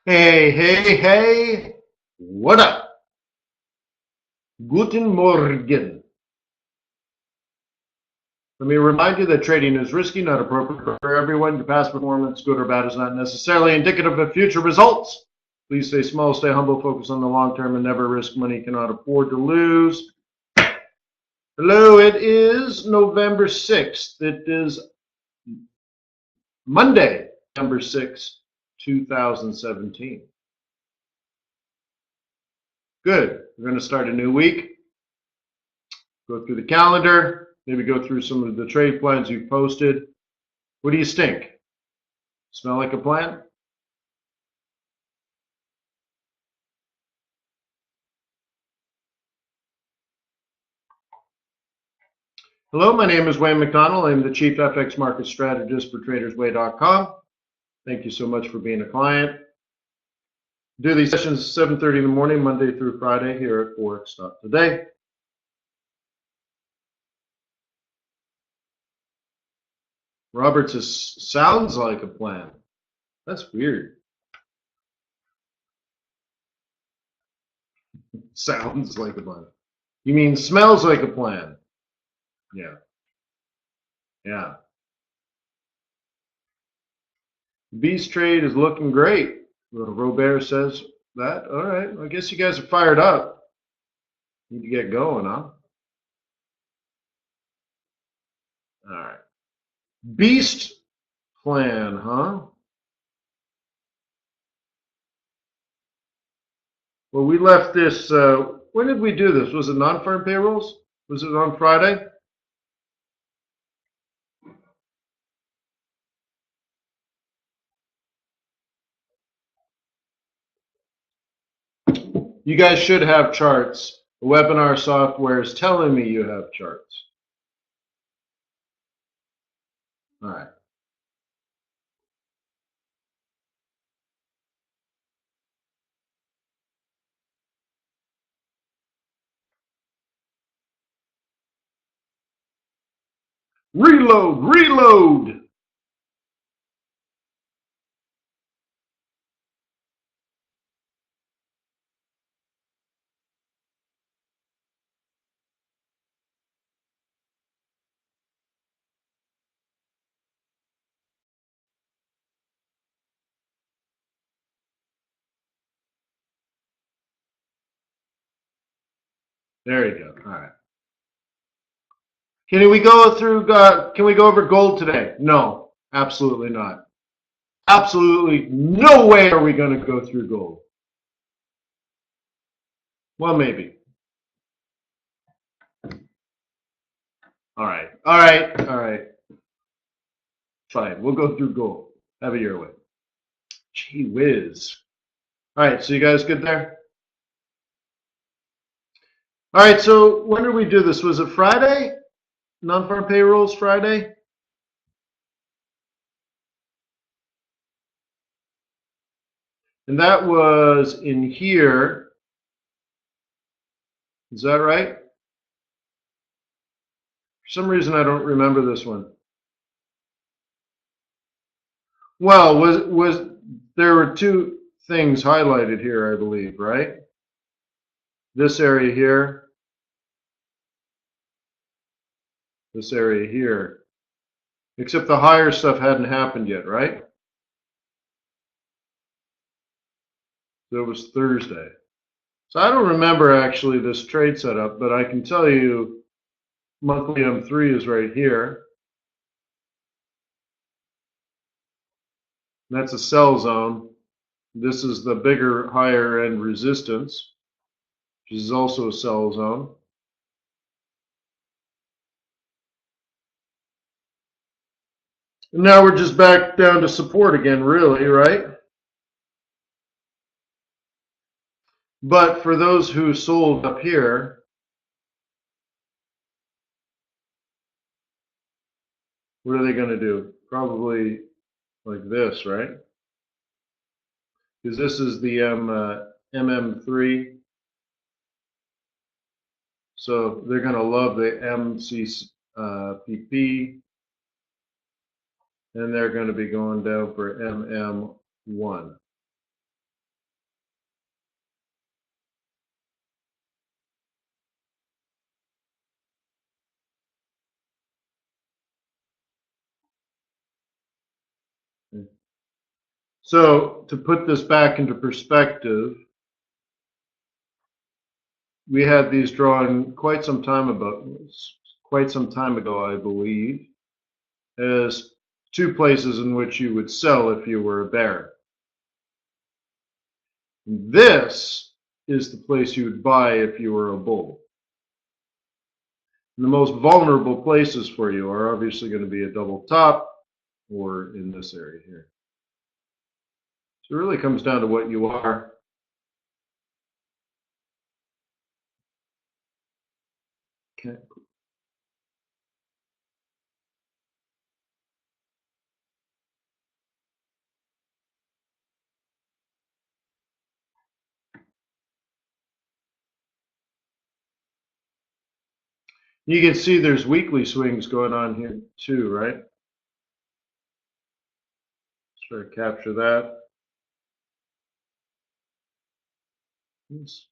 Hey, hey, hey, what up? Guten Morgen. Let me remind you that trading is risky, not appropriate for everyone. Your past performance, good or bad, is not necessarily indicative of future results. Please stay small, stay humble, focus on the long term, and never risk money you cannot afford to lose. Hello, it is November 6th. It is Monday, November 6th, 2017. Good. We're going to start a new week. Go through the calendar, maybe go through some of the trade plans you've posted. What do you stink? Smell like a plan? Hello, my name is Wayne McDonell. I'm the Chief FX Market Strategist for TradersWay.com. Thank you so much for being a client. Do these sessions 7:30 in the morning, Monday through Friday here at Forex.Today. Robert says, sounds like a plan. That's weird. Sounds like a plan. You mean smells like a plan? Yeah. Yeah. Beast trade is looking great. Robert says that. All right. I guess you guys are fired up. Need to get going, huh? All right. Beast plan, huh? Well, we left this. When did we do this? Was it non-farm payrolls? Was it on Friday? You guys should have charts. The webinar software is telling me you have charts. All right. Reload, reload. There you go. All right. Can we go through? Can we go over gold today? No, absolutely not. Absolutely no way are we going to go through gold. Well, maybe. All right. All right. All right. Fine. We'll go through gold. Have it your way. Gee whiz. All right. So you guys good there? All right. So when did we do this? Was it Friday? Non-farm payrolls Friday? And that was in here. Is that right? For some reason, I don't remember this one. Well, was there were two things highlighted here, I believe, right? This area here, this area here. Except the higher stuff hadn't happened yet, right? So it was Thursday. So I don't remember actually this trade setup, but I can tell you monthly M3 is right here. That's a sell zone. This is the bigger, higher end resistance, which is also a sell zone. And now we're just back down to support again, really, right? But for those who sold up here, what are they going to do? Probably like this, right? Because this is the MM3. So they're going to love the MCPP. And they're going to be going down for MM1. So to put this back into perspective, we had these drawn quite some time ago, I believe, as two places in which you would sell if you were a bear. This is the place you would buy if you were a bull. And the most vulnerable places for you are obviously going to be a double top or in this area here. So it really comes down to what you are. Okay. You can see there's weekly swings going on here too, right? Let's try to capture that. Oops.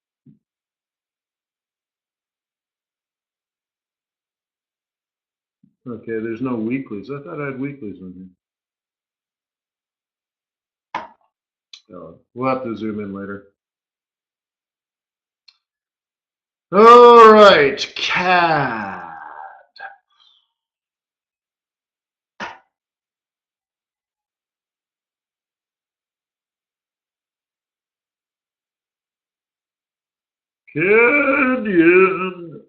Okay, there's no weeklies. I thought I had weeklies on here. Oh, we'll have to zoom in later. All right, CAD. Canyon.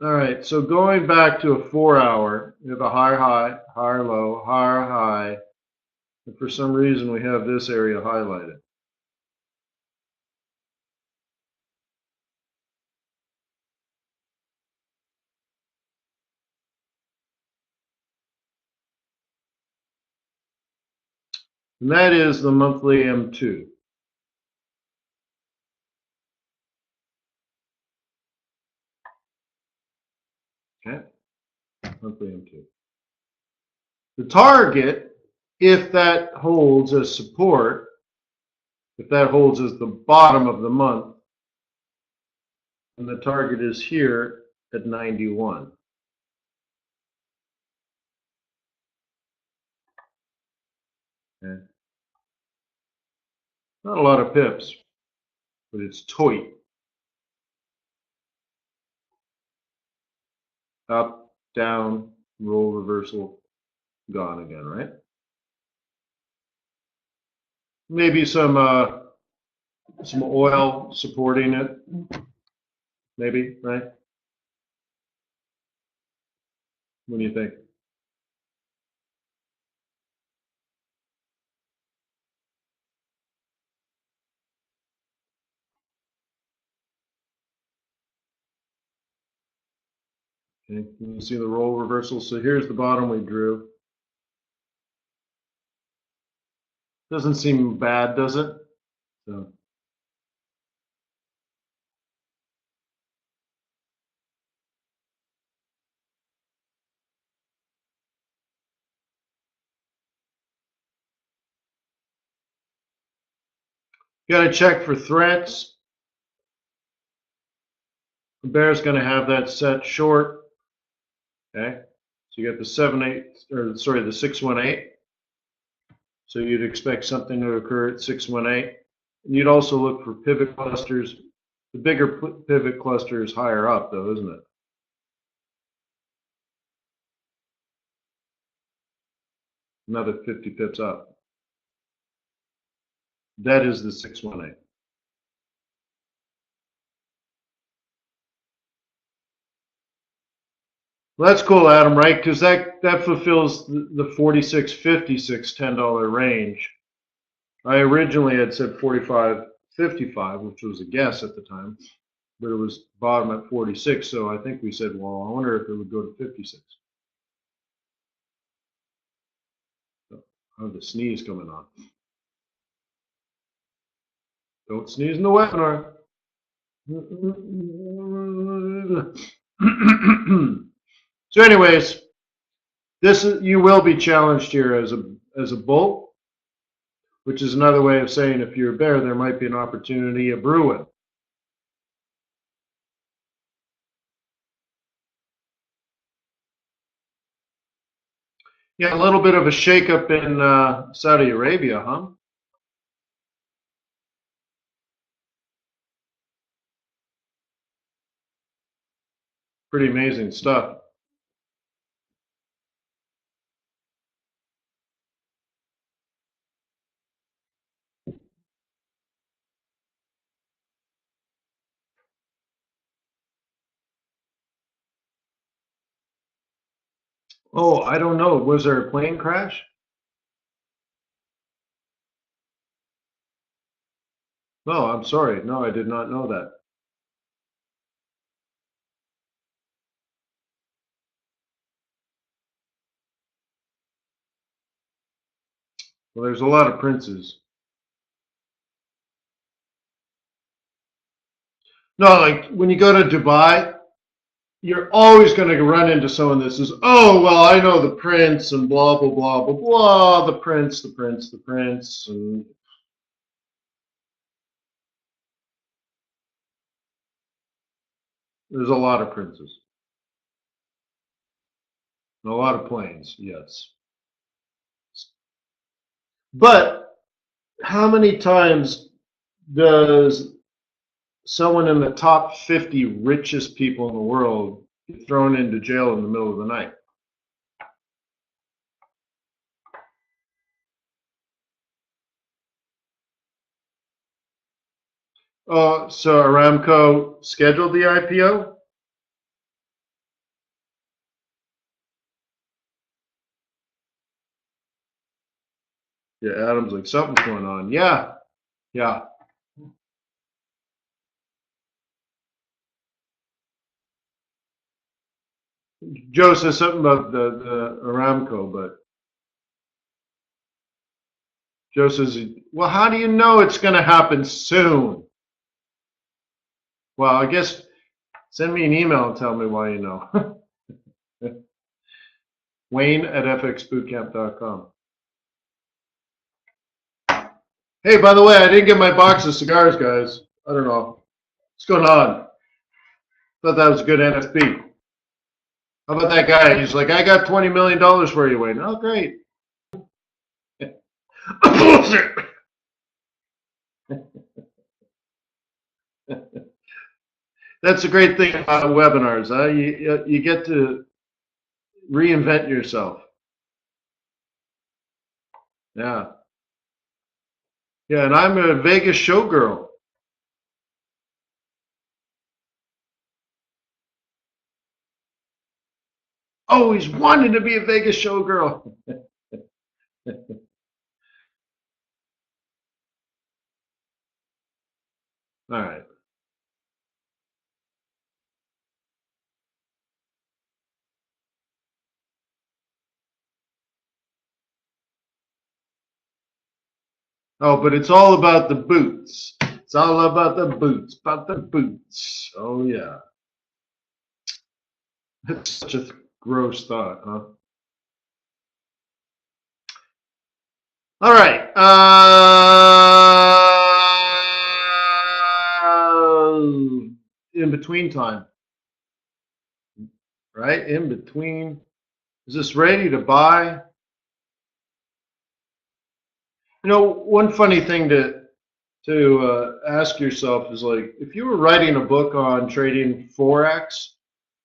All right, so going back to a 4-hour, we have a higher high, higher low, higher high. And for some reason, we have this area highlighted. And that is the monthly M2. Okay, monthly M2. The target, if that holds as support, if that holds as the bottom of the month, and the target is here at 91. Okay. Not a lot of pips, but it's tight. Up, down, roll reversal, gone again, right? Maybe some oil supporting it, maybe, right? What do you think? Okay, you see the roll reversal. So here's the bottom we drew. Doesn't seem bad, does it? So. You got to check for threats. The bear's going to have that set short. Okay, so you got the 7-8, or sorry, the 618. So you'd expect something to occur at 618. And you'd also look for pivot clusters. The bigger pivot cluster is higher up, though, isn't it? Another 50 pips up. That is the 618. Well, that's cool, Adam, right? Because that fulfills the 46.56 $10 range. I originally had said 45.55, which was a guess at the time, but it was bottom at 46. So I think we said, well, I wonder if it would go to 56. Oh, the sneeze coming on. Don't sneeze in the webinar. So anyways, you will be challenged here as a bull, which is another way of saying if you're a bear, there might be an opportunity of brewing. Yeah, a little bit of a shakeup in Saudi Arabia, huh? Pretty amazing stuff. Oh, I don't know. Was there a plane crash? No, I'm sorry. No, I did not know that. Well, there's a lot of princes. No, like when you go to Dubai, you're always going to run into someone that says, "Oh, well, I know the prince and blah blah blah blah blah, the prince, the prince, the prince," and there's a lot of princes, and a lot of planes, yes. But how many times does someone in the top 50 richest people in the world get thrown into jail in the middle of the night? So Aramco scheduled the IPO? Yeah, Adam's like, something's going on. Yeah, yeah. Joe says something about the Aramco, but Joe says, well, how do you know it's going to happen soon? Well, I guess send me an email and tell me why you know. Wayne at fxbootcamp.com. Hey, by the way, I didn't get my box of cigars, guys. I don't know. What's going on? Thought that was a good NFP. How about that guy? He's like, I got $20 million for you, Wayne. Oh, great. That's a great thing about webinars, huh? You get to reinvent yourself. Yeah. Yeah, and I'm a Vegas showgirl. Always wanted to be a Vegas showgirl. All right. Oh, but it's all about the boots. It's all about the boots, about the boots. Oh, yeah. That's such a gross thought, huh? All right. In between time, right? In between. Is this ready to buy? You know, one funny thing to ask yourself is like, if you were writing a book on trading Forex,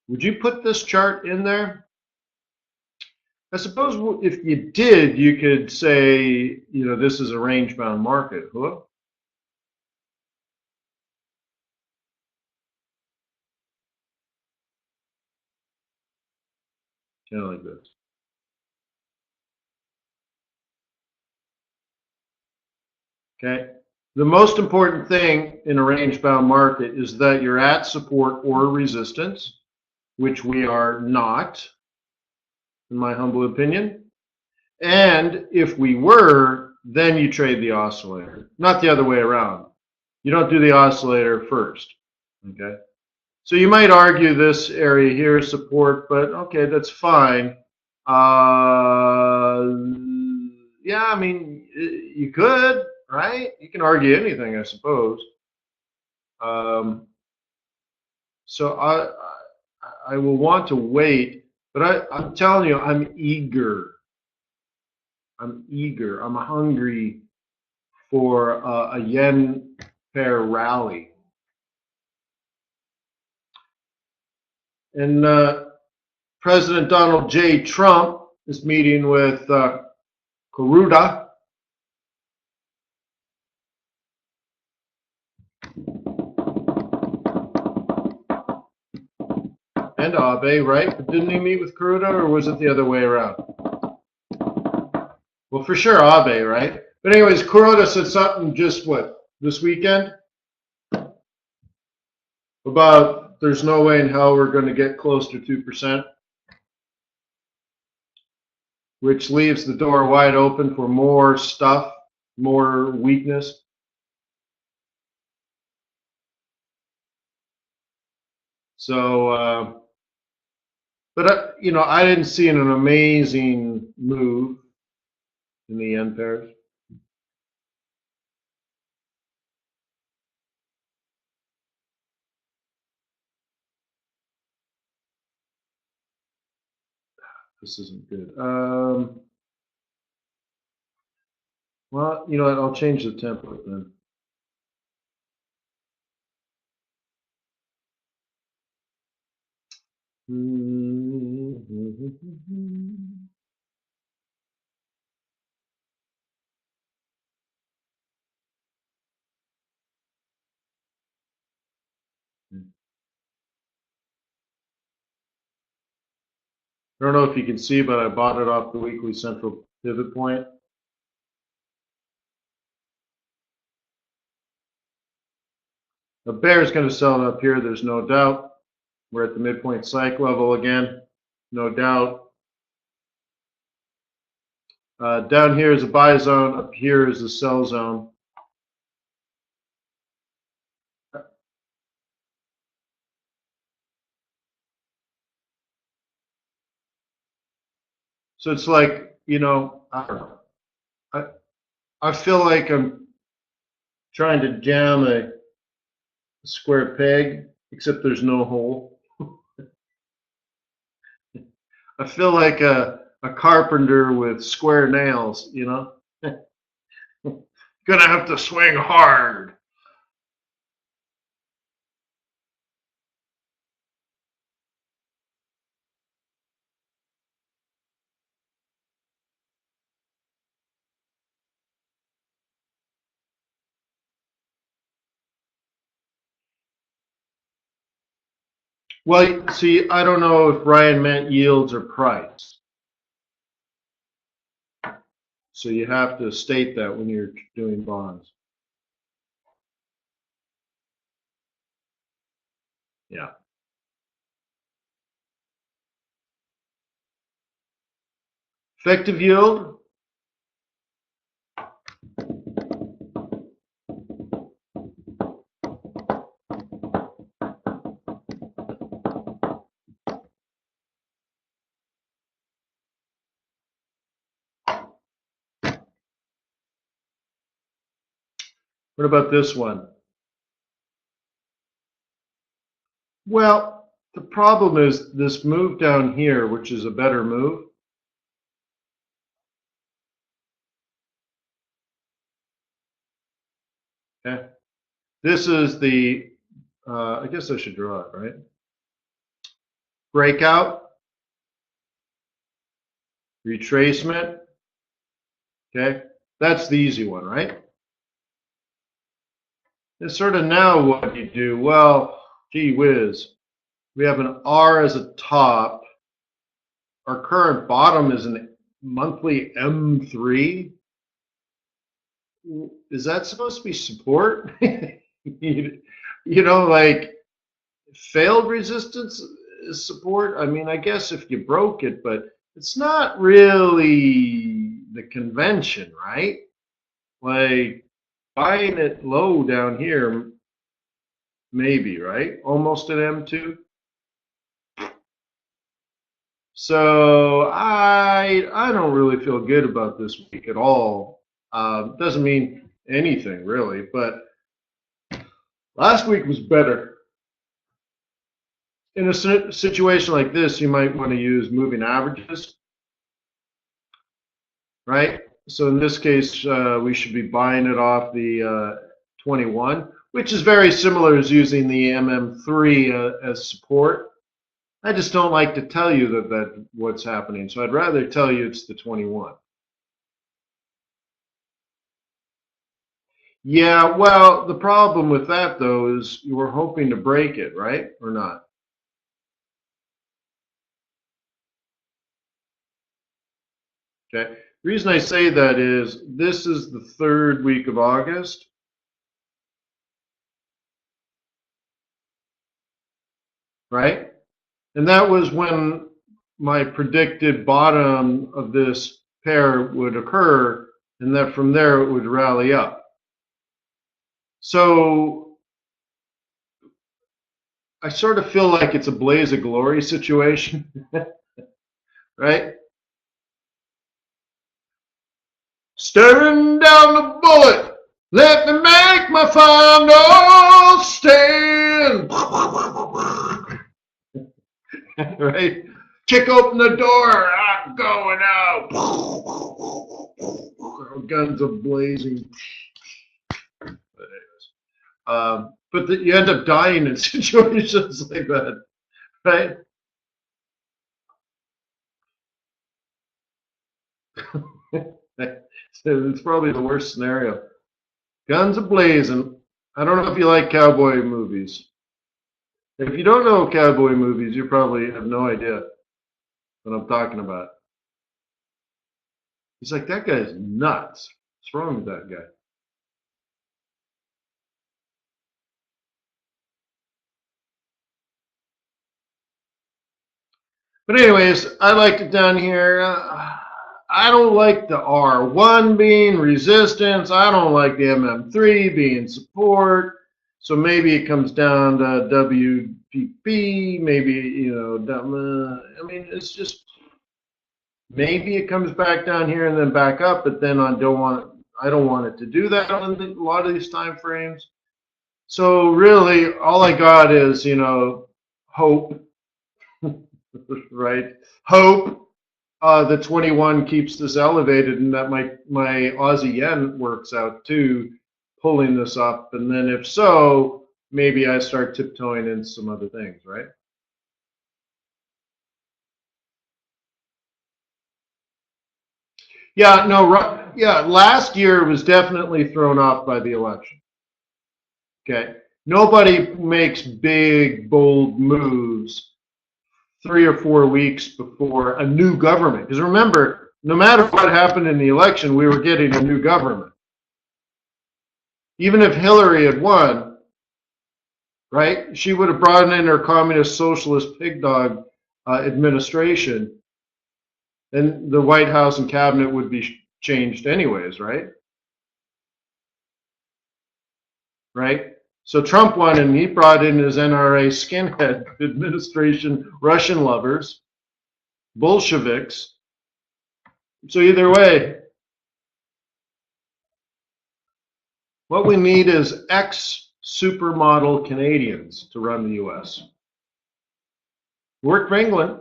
would you put this chart in there? I suppose if you did, you could say, you know, this is a range-bound market. Huh? Kind of like this. Okay. The most important thing in a range-bound market is that you're at support or resistance, which we are not, in my humble opinion. And if we were, then you trade the oscillator, not the other way around. You don't do the oscillator first. Okay. So you might argue this area here is support, but okay, that's fine. Yeah, I mean, you could, right? You can argue anything, I suppose. Um, so I will want to wait, but I'm telling you, I'm eager. I'm eager. I'm hungry for a yen pair rally. And President Donald J. Trump is meeting with Kuruda. And Abe, right? But didn't he meet with Kuruda, or was it the other way around? Well, for sure Abe, right? But anyways, Kuroda said something just this weekend about there's no way in hell we're going to get close to 2%, which leaves the door wide open for more stuff, more weakness. So, but I didn't see an amazing move in the yen pairs. This isn't good. Well, you know what? I'll change the template then. I don't know if you can see, but I bought it off the weekly central pivot point. The bear is going to sell it up here, there's no doubt. We're at the midpoint psych level again, no doubt. Down here is a buy zone, up here is a sell zone. So it's like, I don't know. I feel like I'm trying to jam a square peg, except there's no hole. I feel like a carpenter with square nails, Gonna have to swing hard. Well, see, I don't know if Ryan meant yields or price. So you have to state that when you're doing bonds. Yeah. Effective yield. What about this one? Well, the problem is this move down here, which is a better move. Okay. This is the, I guess I should draw it, right? Breakout, retracement. Okay. That's the easy one, right? And sort of now what you do, well, gee whiz, we have an R as a top. Our current bottom is a monthly M3. Is that supposed to be support? Like failed resistance is support. I mean, I guess if you broke it, but it's not really the convention, right? Like buying it low down here, maybe, right? Almost at M2. So I don't really feel good about this week at all. Doesn't mean anything really, but last week was better. In a situation like this, you might want to use moving averages, right? So in this case, we should be buying it off the 21, which is very similar as using the MM3 as support. I just don't like to tell you that what's happening, so I'd rather tell you it's the 21. Yeah, well, the problem with that, though, is you were hoping to break it, right? Or not? Okay. The reason I say that is this is the third week of August. Right? And that was when my predicted bottom of this pair would occur, and that from there it would rally up. So I sort of feel like it's a blaze of glory situation, right? Staring down the bullet, let me make my final stand. Right? Kick open the door, I'm going out. Guns are blazing. But you end up dying in situations like that, right? So it's probably the worst scenario. Guns are blazing. I don't know if you like cowboy movies. If you don't know cowboy movies, you probably have no idea what I'm talking about. He's like, that guy's nuts. What's wrong with that guy? But anyways, I liked it down here. I don't like the R1 being resistance. I don't like the MM3 being support. So maybe it comes down to WPP. Maybe, you know, I mean, it's just, maybe it comes back down here and then back up, but then I don't want it to do that on a lot of these time frames. So really, all I got is, you know, hope, right? Hope the 21 keeps this elevated and that my Aussie yen works out too, pulling this up. And then if so, maybe I start tiptoeing in some other things, right? Yeah, no, yeah, last year was definitely thrown off by the election. Okay. Nobody makes big, bold moves 3 or 4 weeks before a new government. Because remember, no matter what happened in the election, we were getting a new government. Even if Hillary had won, right, she would have brought in her communist socialist pig dog administration, and the White House and cabinet would be changed anyways, right? Right? So Trump won, and he brought in his NRA skinhead administration, Russian lovers, Bolsheviks. So either way, what we need is ex-supermodel Canadians to run the U.S. Work for England.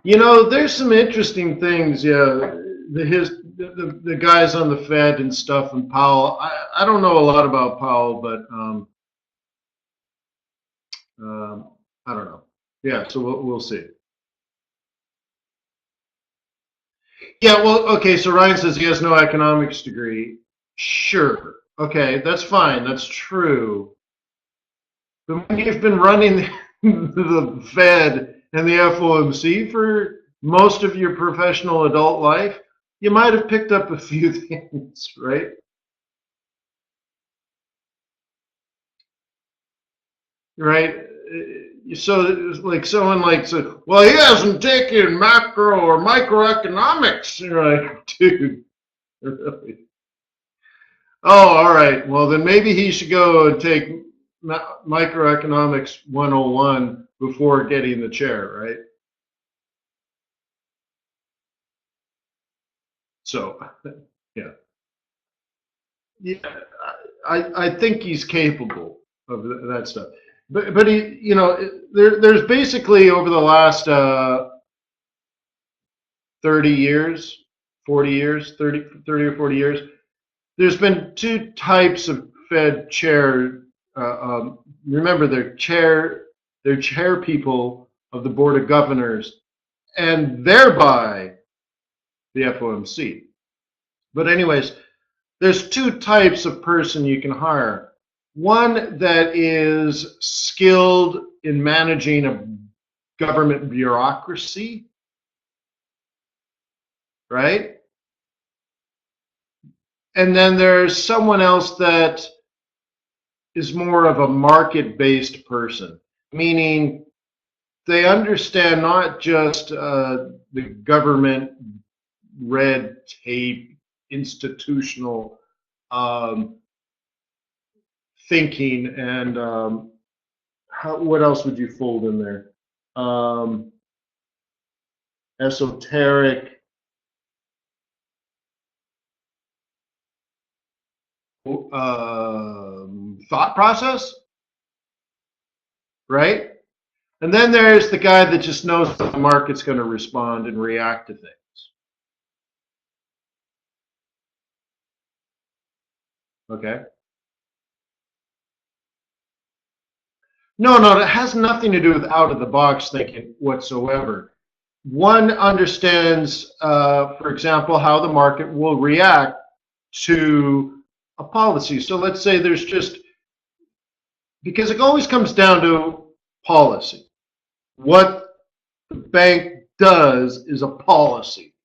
You know, there's some interesting things. Yeah, the guys on the Fed and stuff, and Powell. I don't know a lot about Powell, but I don't know. Yeah, so we'll see. Yeah, well, okay. So Ryan says he has no economics degree. Sure. Okay, that's fine. That's true. But when you've been running the Fed and the FOMC for most of your professional adult life, you might have picked up a few things, right? Right? So, like someone like, so, well, he hasn't taken macro or microeconomics. You're like, dude, really? Oh, all right. Well, then maybe he should go and take microeconomics 101 before getting the chair, right? So, yeah. Yeah, I think he's capable of that stuff. But he, you know, there's basically over the last 30 years, 40 years, 30 or 40 years, there's been two types of Fed chair. Remember, they're chair people of the Board of Governors, and thereby the FOMC. But anyways, there's two types of person you can hire. One that is skilled in managing a government bureaucracy, right? And then there's someone else that is more of a market-based person, meaning they understand not just the government red tape, institutional thinking, and what else would you fold in there? Esoteric, thought process, right? And then there's the guy that just knows that the market's going to respond and react to things. Okay? No, it has nothing to do with out-of-the-box thinking whatsoever. One understands, for example, how the market will react to a policy. So let's say there's just, because it always comes down to policy. What the bank does is a policy,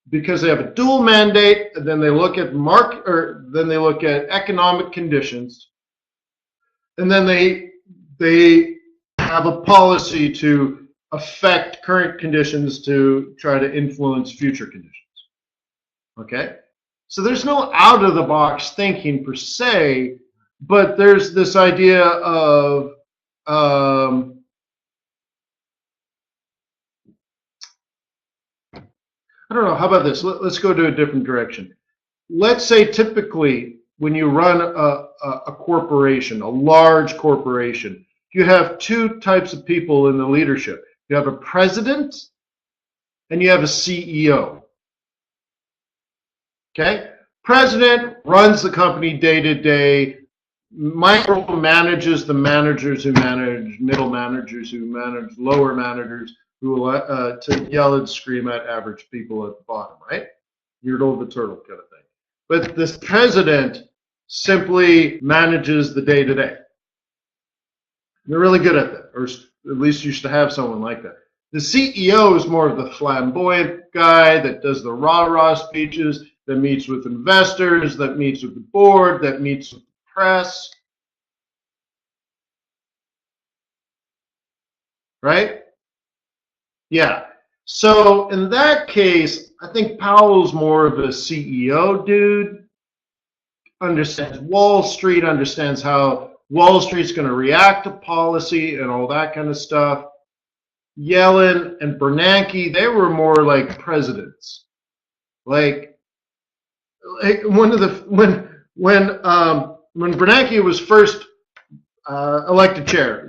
because they have a dual mandate, and then they look at then they look at economic conditions, and then they have a policy to affect current conditions to try to influence future conditions. Okay? So there's no out-of-the-box thinking per se, but there's this idea of I don't know, how about this? Let's go to a different direction. Let's say typically when you run a corporation, a large corporation, you have two types of people in the leadership. You have a president and you have a CEO. Okay? President runs the company day to day, micromanages the managers who manage, middle managers who manage, lower managers who will to yell and scream at average people at the bottom, right? You're over the turtle kind of thing. But this president simply manages the day to day. They're really good at that, or at least used to have someone like that. The CEO is more of the flamboyant guy that does the rah-rah speeches, that meets with investors, that meets with the board, that meets with the press. Right? Yeah. So in that case, I think Powell's more of a CEO dude, understands Wall Street, understands how Wall Street's going to react to policy and all that kind of stuff. Yellen and Bernanke, they were more like presidents. Like one of the when Bernanke was first elected chair,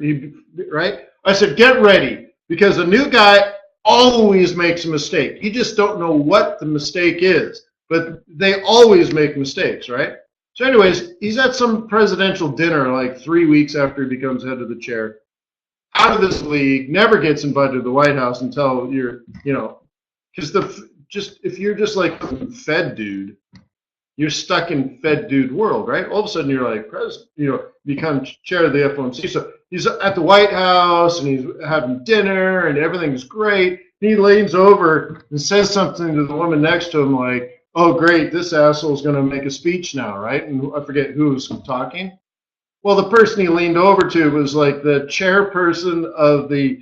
right? I said, get ready, because a new guy always makes a mistake. You just don't know what the mistake is, but they always make mistakes, right? So anyways, he's at some presidential dinner like 3 weeks after he becomes head of the chair, out of this league, never gets invited to the White House until you're, because if you're just like a Fed dude, you're stuck in Fed dude world, right? All of a sudden you're like become chair of the FOMC. So he's at the White House and he's having dinner and everything's great. He leans over and says something to the woman next to him like, "Oh, great, this asshole's going to make a speech now, right?" And I forget who was talking. Well, the person he leaned over to was like the chairperson of the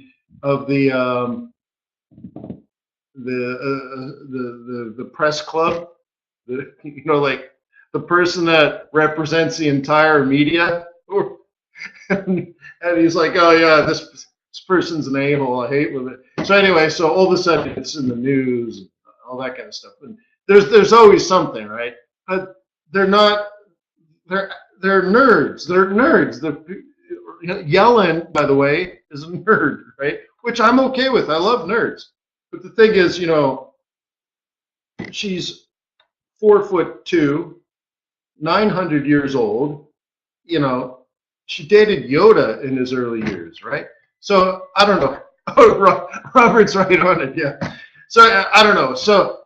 press club. Like the person that represents the entire media. And he's like, "Oh yeah, this person's an a-hole. I hate with it." So anyway, so all of a sudden it's in the news and all that kind of stuff. And there's always something, right? They're not. They're they're nerds. They're nerds. Yellen, by the way, is a nerd, right? Which I'm okay with. I love nerds. But the thing is, she's 4'2", 900 years old. She dated Yoda in his early years, right? So I don't know. Robert's right on it, yeah. So I don't know. So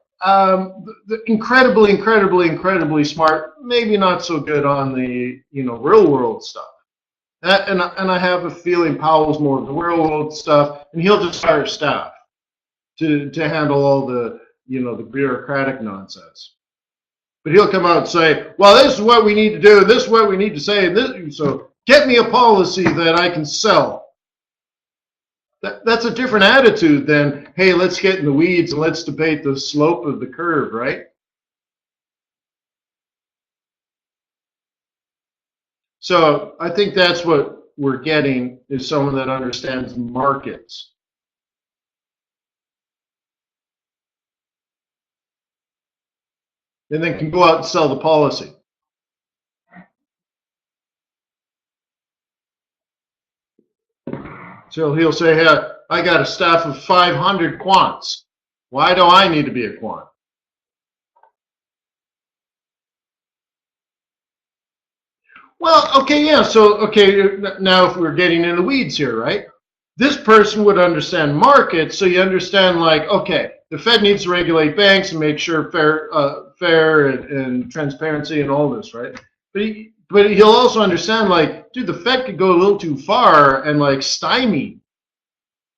incredibly, incredibly, incredibly smart. Maybe not so good on the real world stuff. And I have a feeling Powell's more of the real world stuff, and he'll just hire staff to handle all the the bureaucratic nonsense. But he'll come out and say, well, this is what we need to do, and this is what we need to say, and this, so get me a policy that I can sell. That's a different attitude than, hey, let's get in the weeds and let's debate the slope of the curve, right? So I think that's what we're getting, is someone that understands markets. And then can go out and sell the policy. So he'll say, hey, I got a staff of 500 quants. Why do I need to be a quant? Well, okay, yeah. So, okay, now if we're getting in the weeds here, right? This person would understand markets, so you understand, like, okay, the Fed needs to regulate banks and make sure fair and transparency and all this, right? But he'll also understand, like, dude, the Fed could go a little too far and like stymie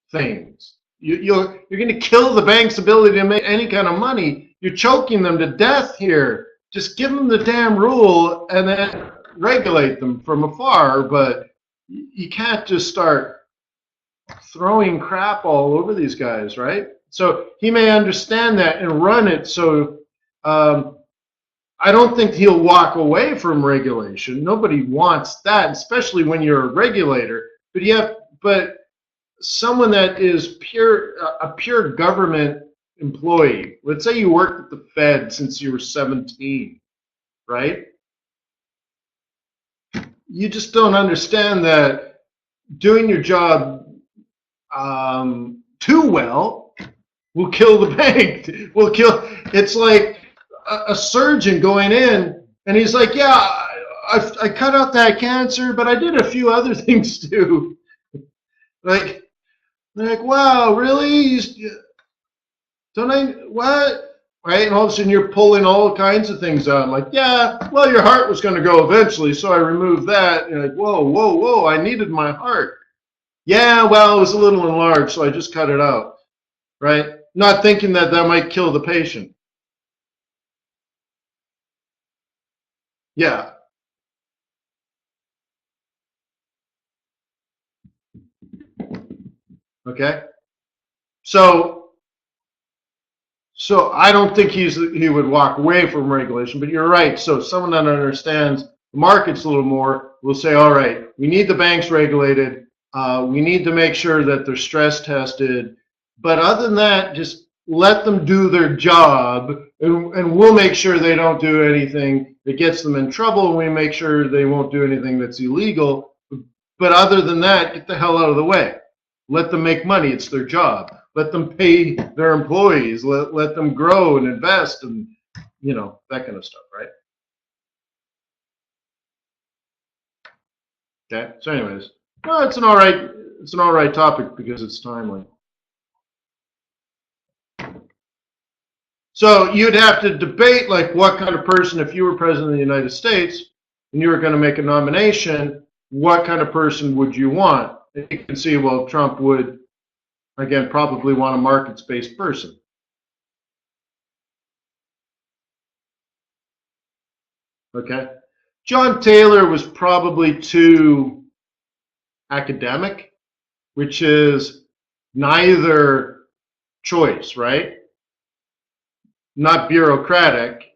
things. You're going to kill the bank's ability to make any kind of money. You're choking them to death here. Just give them the damn rule and then regulate them from afar. But you can't just start throwing crap all over these guys, right? So he may understand that and run it. So I don't think he'll walk away from regulation. Nobody wants that, especially when you're a regulator. But someone that is a pure government employee. Let's say you worked at the Fed since you were 17, right? You just don't understand that doing your job too well will kill the bank. It's like a surgeon going in and he's like, yeah, I cut out that cancer, but I did a few other things too. Like, wow, really? Don't I? What? Right? And all of a sudden you're pulling all kinds of things out. Like, yeah, well, your heart was going to go eventually, so I removed that. And you're like, whoa, whoa, whoa, I needed my heart. Yeah, well, it was a little enlarged, so I just cut it out. Right? Not thinking that might kill the patient. Yeah. Okay. So I don't think he would walk away from regulation, but you're right. So someone that understands the markets a little more will say, all right, we need the banks regulated. We need to make sure that they're stress tested. But other than that, just let them do their job, and we'll make sure they don't do anything that gets them in trouble, and we make sure they won't do anything that's illegal. But other than that, get the hell out of the way. Let them make money. It's their job. Let them pay their employees. Let them grow and invest and, that kind of stuff, right? Okay. So anyways, well, it's an all right topic because it's timely. So you'd have to debate, like, what kind of person, if you were president of the United States and you were going to make a nomination, what kind of person would you want? And you can see, well, Trump would, again, probably want a markets-based person. Okay. John Taylor was probably too academic, which is neither choice, right? Not bureaucratic,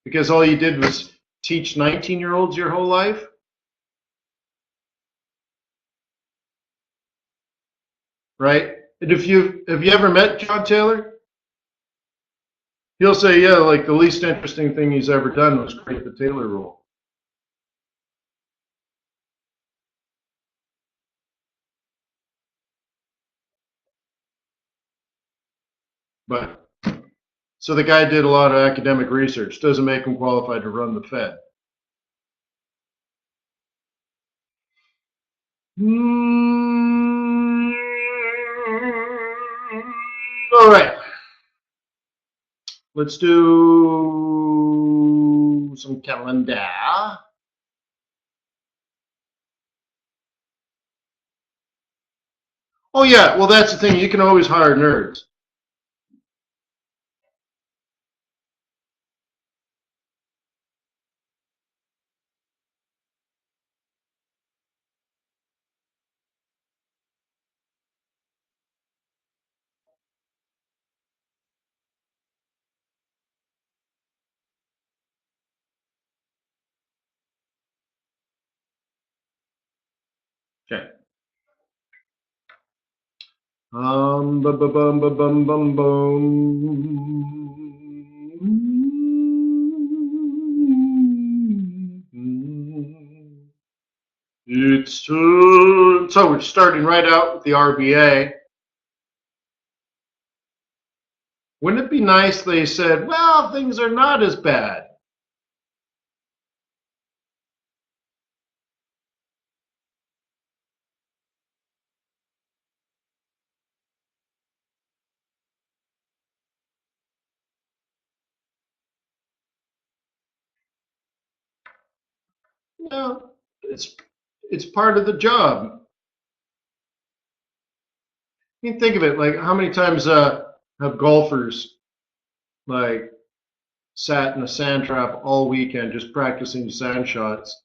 because all you did was teach 19-year-olds your whole life. Right? And have you ever met John Taylor? He'll say, yeah, like the least interesting thing he's ever done was create the Taylor rule. But so the guy did a lot of academic research. Doesn't make him qualified to run the Fed. All right. Let's do some calendar. Oh, yeah. Well, that's the thing. You can always hire nerds. Okay. Bum, bum, bum, bum, bum, bum, bum. It's so we're starting right out with the RBA. Wouldn't it be nice they said, well, things are not as bad? No, it's part of the job. You can think of it like how many times have golfers like sat in a sand trap all weekend just practicing sand shots,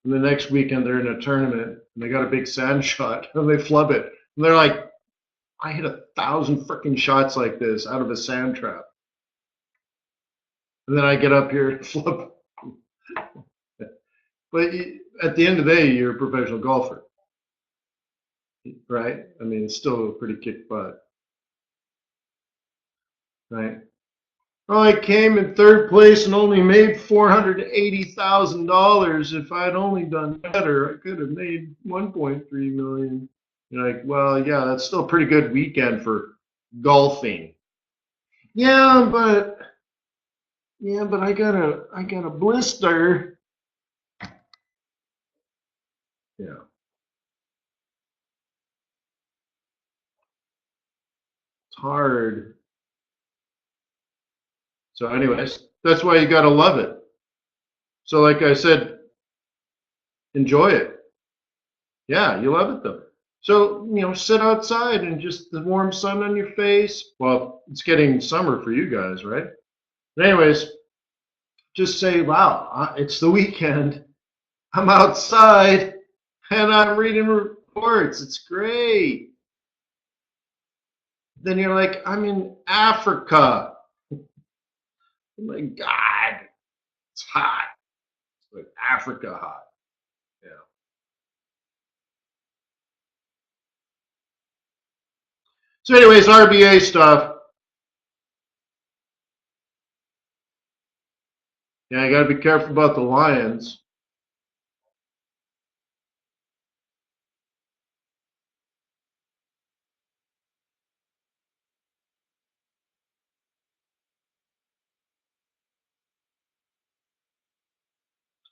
and the next weekend they're in a tournament and they got a big sand shot and they flub it, and they're like, I hit 1,000 freaking shots like this out of a sand trap, and then I get up here and flub. But at the end of the day, you're a professional golfer, right? I mean, it's still a pretty kick butt, right? Oh, I came in third place and only made $480,000. If I'd only done better, I could have made 1.3 million. You're like, well, yeah, that's still a pretty good weekend for golfing. Yeah, but I got a blister. Yeah, it's hard. So, anyways, that's why you got to love it. So, like I said, enjoy it. Yeah, you love it though. So, sit outside and just the warm sun on your face. Well, it's getting summer for you guys, right? But anyways, just say, wow, it's the weekend. I'm outside and I'm reading reports. It's great. Then you're like, I'm in Africa. Oh my God, it's hot. It's like Africa hot. Yeah. So, anyways, RBA stuff. Yeah, you got to be careful about the lions.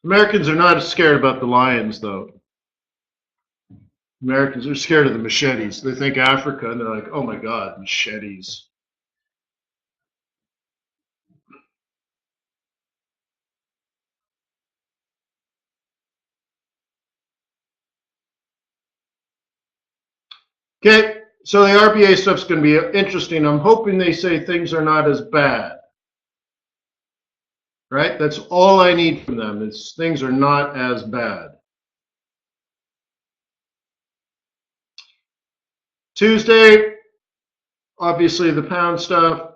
Americans are not scared about the lions, though. Americans are scared of the machetes. They think Africa, and they're like, oh my God, machetes. Okay, so the RBA stuff's going to be interesting. I'm hoping they say things are not as bad. Right? That's all I need from them is things are not as bad. Tuesday, obviously the pound stuff,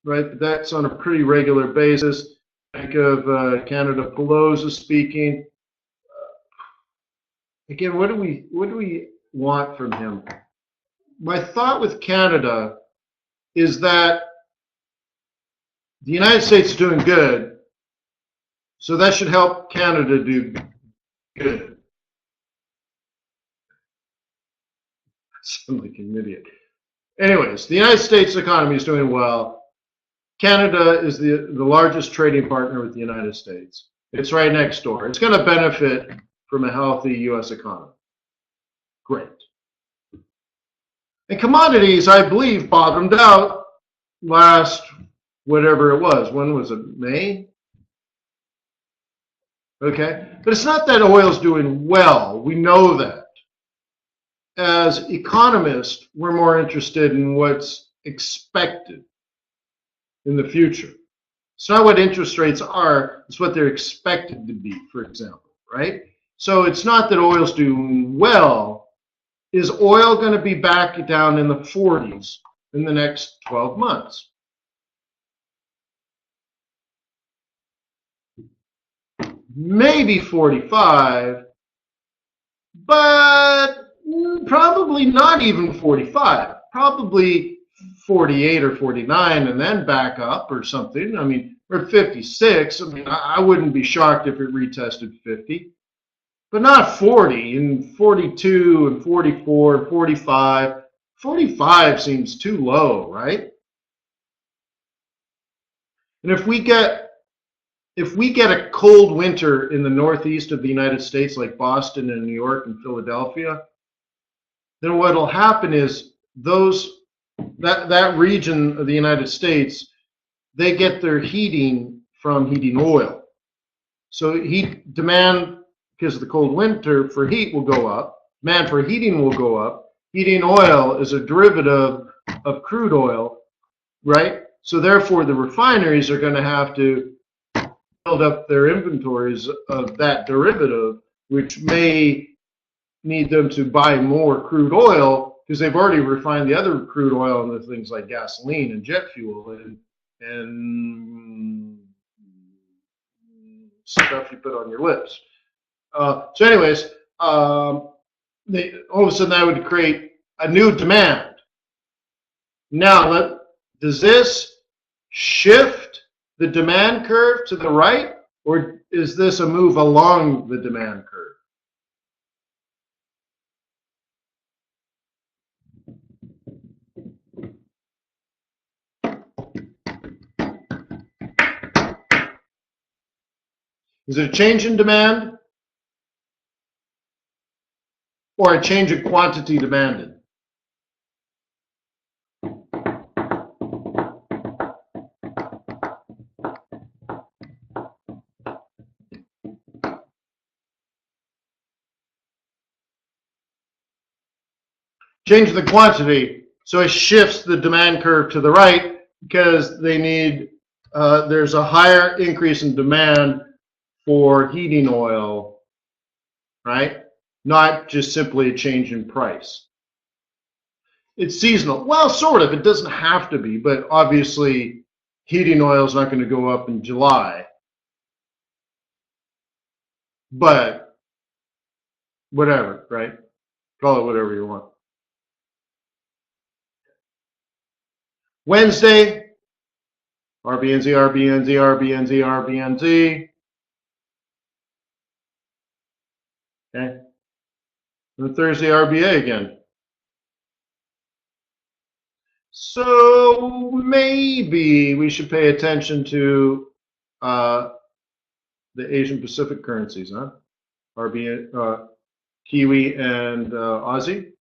right? That's on a pretty regular basis. Bank of Canada Pelosi speaking. Again, what do we want from him? My thought with Canada is that, The United States is doing good, so that should help Canada do good. I sound like an idiot. Anyways, the United States economy is doing well. Canada is the largest trading partner with the United States. It's right next door. It's going to benefit from a healthy U.S. economy. Great. And commodities, I believe, bottomed out last, whatever it was. When was it? May? Okay. But it's not that oil's doing well. We know that. As economists, we're more interested in what's expected in the future. It's not what interest rates are, it's what they're expected to be, for example, right? So it's not that oil's doing well. Is oil going to be back down in the 40s in the next 12 months? Maybe 45, but probably not even 45. Probably 48 or 49 and then back up or something. I mean, we're at 56. I mean, I wouldn't be shocked if it retested 50, but not 40 and 42 and 44 and 45. 45 seems too low, right? And if we get a cold winter in the northeast of the United States, like Boston and New York and Philadelphia, then what will happen is that region of the United States, they get their heating from heating oil. So heat demand, because of the cold winter, for heat will go up. Demand for heating will go up. Heating oil is a derivative of crude oil, right? So therefore, the refineries are going to have to build up their inventories of that derivative, which may need them to buy more crude oil because they've already refined the other crude oil into things like gasoline and jet fuel and stuff you put on your lips. So anyways, all of a sudden that would create a new demand. Now, does this shift the demand curve to the right, or is this a move along the demand curve? Is it a change in demand or a change in quantity demanded? Change the quantity, so it shifts the demand curve to the right because they need, there's a higher increase in demand for heating oil, right? Not just simply a change in price. It's seasonal. Well, sort of. It doesn't have to be, but obviously heating oil is not going to go up in July. But whatever, right? Call it whatever you want. Wednesday, RBNZ, RBNZ, RBNZ, RBNZ. Okay. And Thursday, RBA again. So maybe we should pay attention to the Asian Pacific currencies, huh? RBA, Kiwi and Aussie.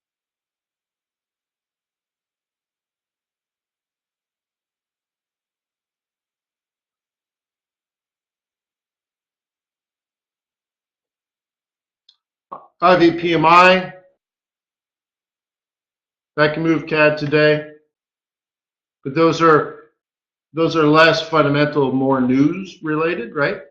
IVPMI, that can move CAD today, but those are less fundamental, more news related, right?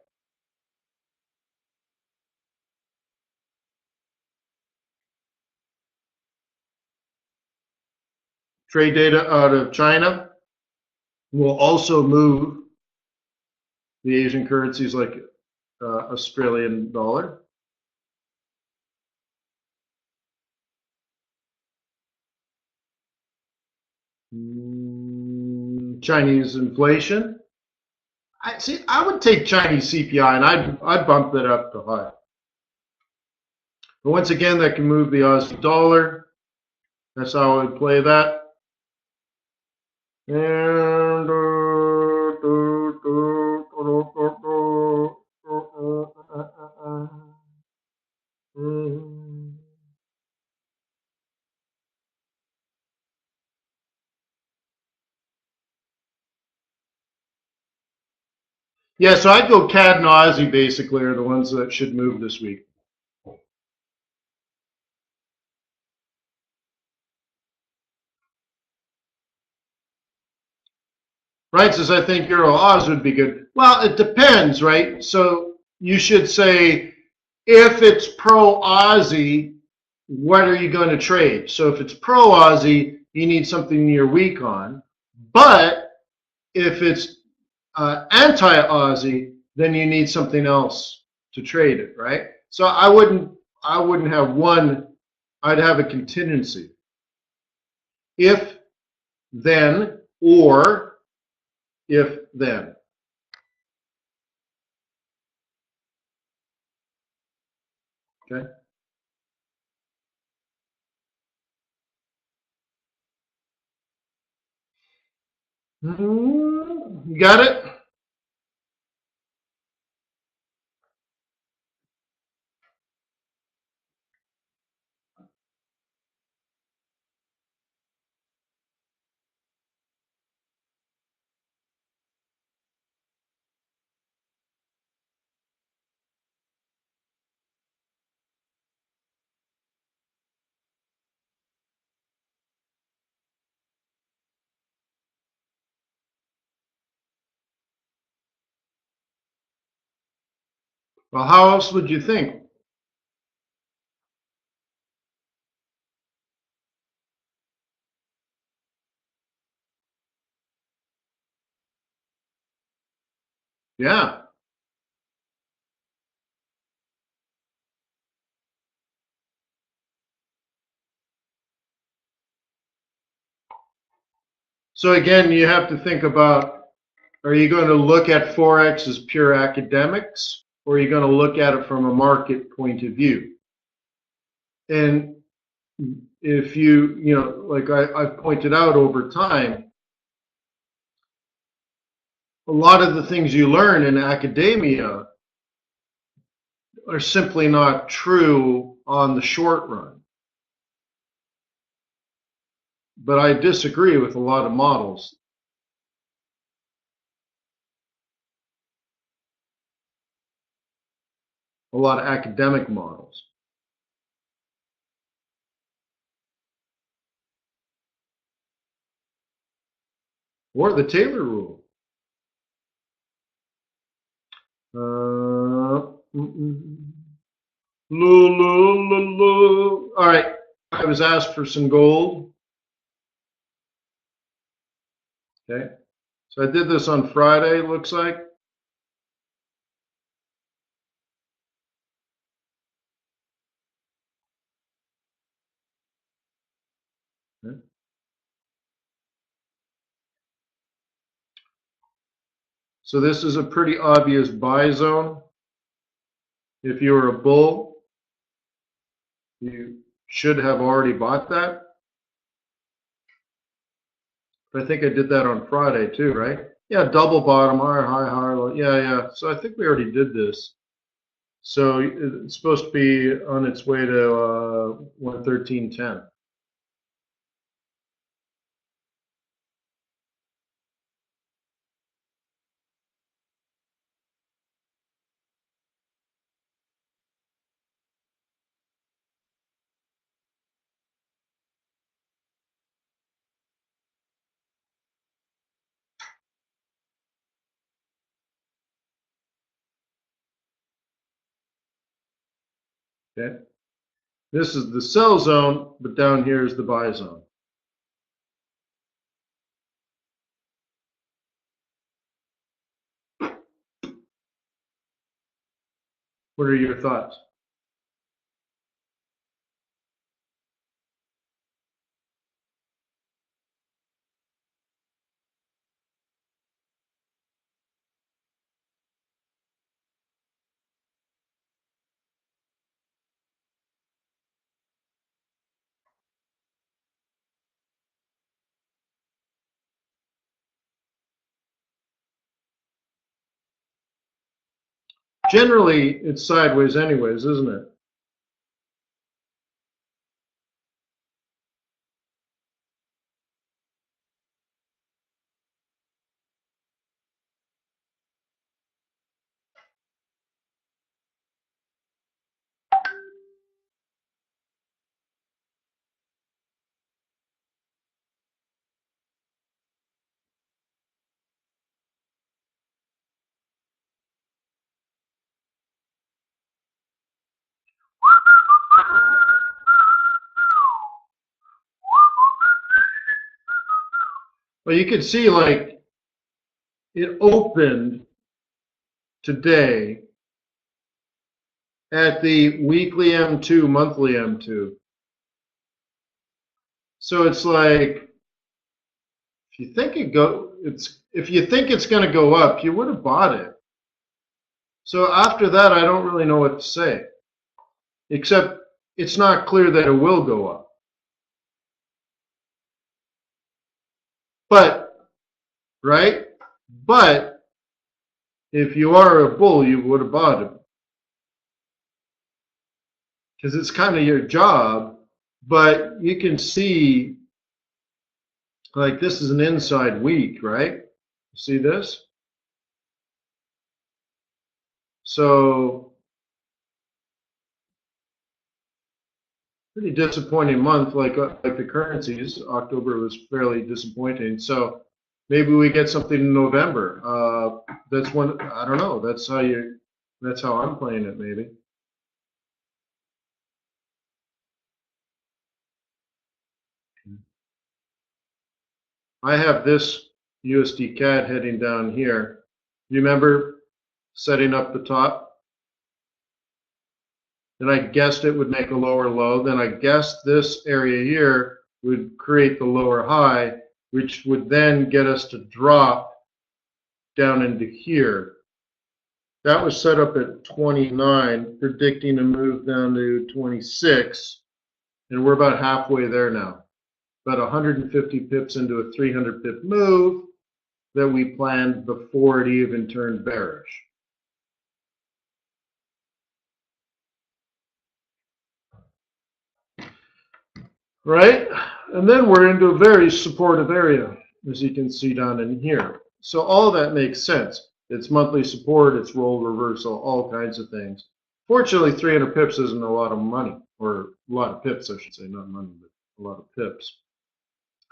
Trade data out of China will also move the Asian currencies like Australian dollar. Chinese inflation I see. I would take Chinese CPI and I'd bump that up to high. But once again, that can move the Aussie dollar. That's how I would play that. And yeah, so I'd go CAD and Aussie basically are the ones that should move this week. Right, says I think Euro Oz would be good. Well, it depends, right? So you should say if it's pro Aussie, what are you going to trade? So if it's pro Aussie, you need something you're weak on. But if it's anti Aussie, then you need something else to trade it, right? So I wouldn't have one. I'd have a contingency. If then or if then. Okay. You got it? Well, how else would you think? Yeah. So again, you have to think about, are you going to look at Forex as pure academics, or are you going to look at it from a market point of view? And if like I've pointed out over time, a lot of the things you learn in academia are simply not true on the short run. But I disagree with a lot of models, a lot of academic models. Or the Taylor rule. All right, I was asked for some gold. Okay, so I did this on Friday, looks like. Okay. So this is a pretty obvious buy zone. If you were a bull, you should have already bought that. But I think I did that on Friday too, right? Yeah, double bottom, higher, high, higher, low. Yeah. So I think we already did this. So it's supposed to be on its way to 113.10. Okay. This is the sell zone, but down here is the buy zone. What are your thoughts? generally it's sideways anyways, isn't it? Well, you can see like it opened today at the weekly M2, monthly M2. So it's like if you think if you think it's going to go up, you would have bought it. So after that, I don't really know what to say, except it's not clear that it will go up. But, right? But if you are a bull, you would have bought it. Because it's kind of your job, but you can see, like this is an inside week, right? See this? So, pretty disappointing month, like the currencies. October was fairly disappointing. So maybe we get something in November. That's one. I don't know. That's how I'm playing it. Maybe. I have this USD CAD heading down here. You remember setting up the top? Then I guessed it would make a lower low. Then I guessed this area here would create the lower high, which would then get us to drop down into here. That was set up at 29, predicting a move down to 26, and we're about halfway there now. About 150 pips into a 300 pip move that we planned before it even turned bearish. Right? And then we're into a very supportive area, as you can see down in here. So all that makes sense. It's monthly support, it's roll reversal, all kinds of things. Fortunately, 300 pips isn't a lot of money, or a lot of pips, I should say, not money, but a lot of pips.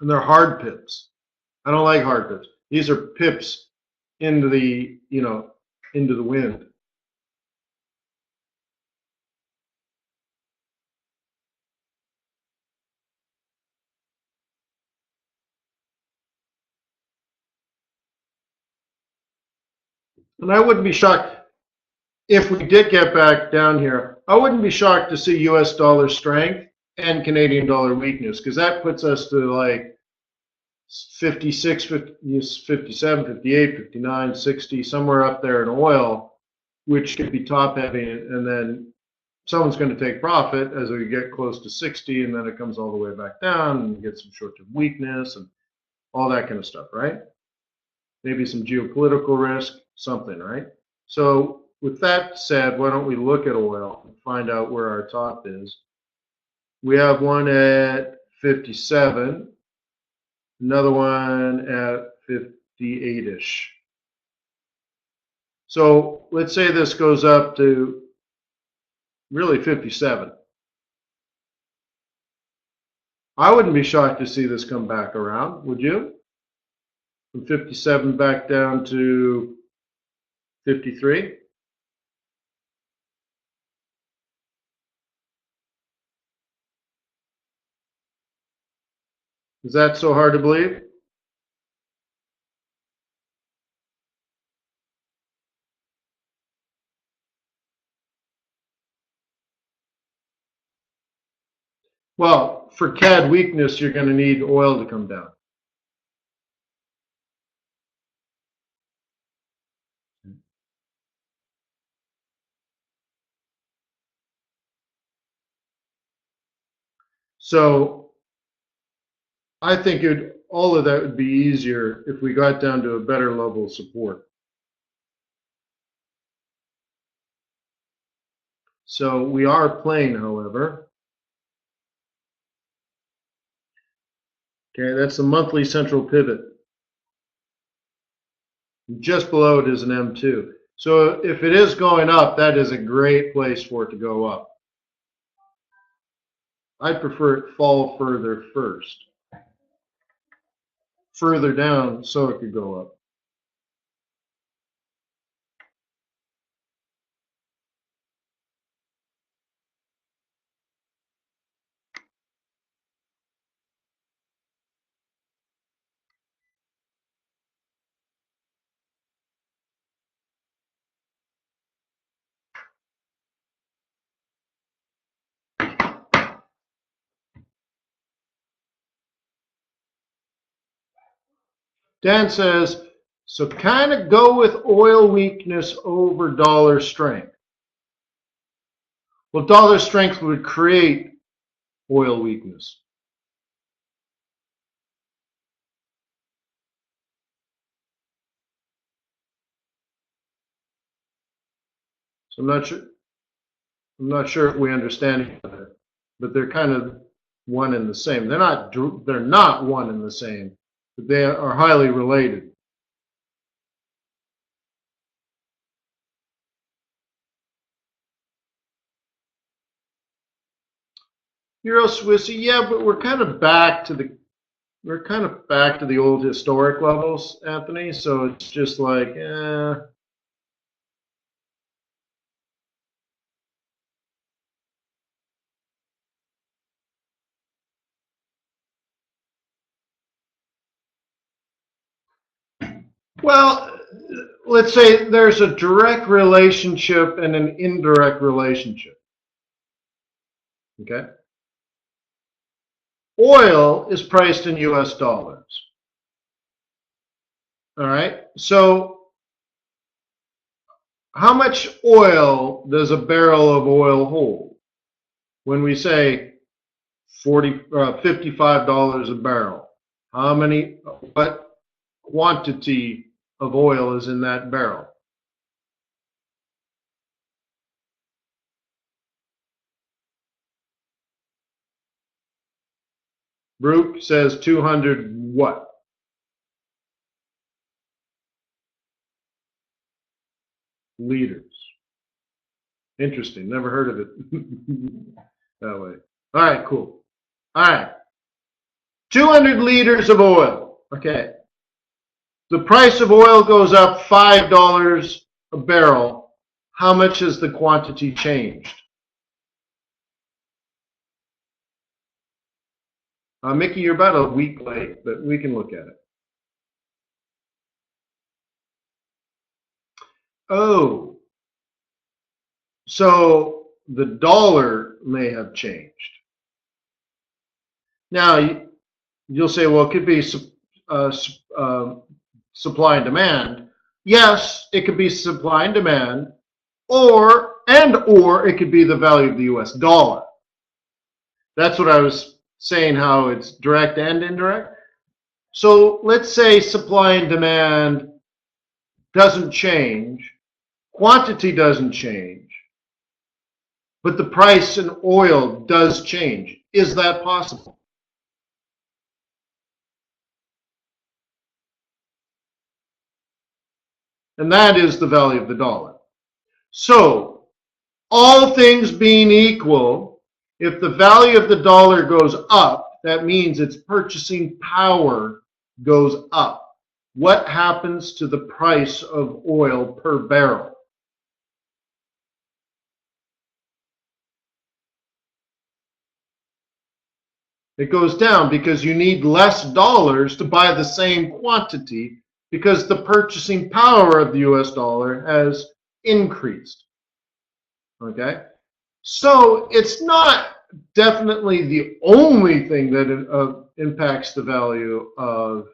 And they're hard pips. I don't like hard pips. These are pips into the, into the wind. And I wouldn't be shocked if we did get back down here. I wouldn't be shocked to see US dollar strength and Canadian dollar weakness, because that puts us to like 56, 50, 57, 58, 59, 60, somewhere up there in oil, which could be top heavy, and then someone's going to take profit as we get close to 60, and then it comes all the way back down and you get some short-term weakness and all that kind of stuff, right? Maybe some geopolitical risk, something, right? So with that said, why don't we look at oil and find out where our top is? We have one at 57, another one at 58-ish. So let's say this goes up to really 57. I wouldn't be shocked to see this come back around, would you? From 57 back down to 53. Is that so hard to believe? Well, for CAD weakness, you're going to need oil to come down. So I think all of that would be easier if we got down to a better level of support. So we are playing, however. Okay, that's the monthly central pivot. Just below it is an M2. So if it is going up, that is a great place for it to go up. I prefer it fall further first. Further down so it could go up. Dan says, so kind of go with oil weakness over dollar strength. Well, dollar strength would create oil weakness. So I'm not sure if we understand each other, but they're kind of one and the same. They're not one and the same, but they are highly related. Euro Swissy, yeah, but we're kind of back to the old historic levels, Anthony. So it's just like, well, let's say there's a direct relationship and an indirect relationship. Okay. Oil is priced in US dollars. All right. So how much oil does a barrel of oil hold? When we say $55 a barrel, what quantity of oil is in that barrel? Brooke says 200 what? Liters. Interesting. Never heard of it that way. All right, cool. All right. 200 liters of oil. Okay. The price of oil goes up $5 a barrel. How much has the quantity changed? Mickey, you're about a week late, but we can look at it. Oh, so the dollar may have changed. Now, you'll say, well, it could be supply and demand. Yes, it could be supply and demand, or it could be the value of the US dollar. That's what I was saying, how it's direct and indirect. So let's say supply and demand doesn't change, quantity doesn't change, but the price in oil does change. Is that possible? And that is the value of the dollar. So, all things being equal, if the value of the dollar goes up, that means its purchasing power goes up. What happens to the price of oil per barrel? It goes down because you need less dollars to buy the same quantity because the purchasing power of the US dollar has increased. Okay? So it's not definitely the only thing that impacts the value of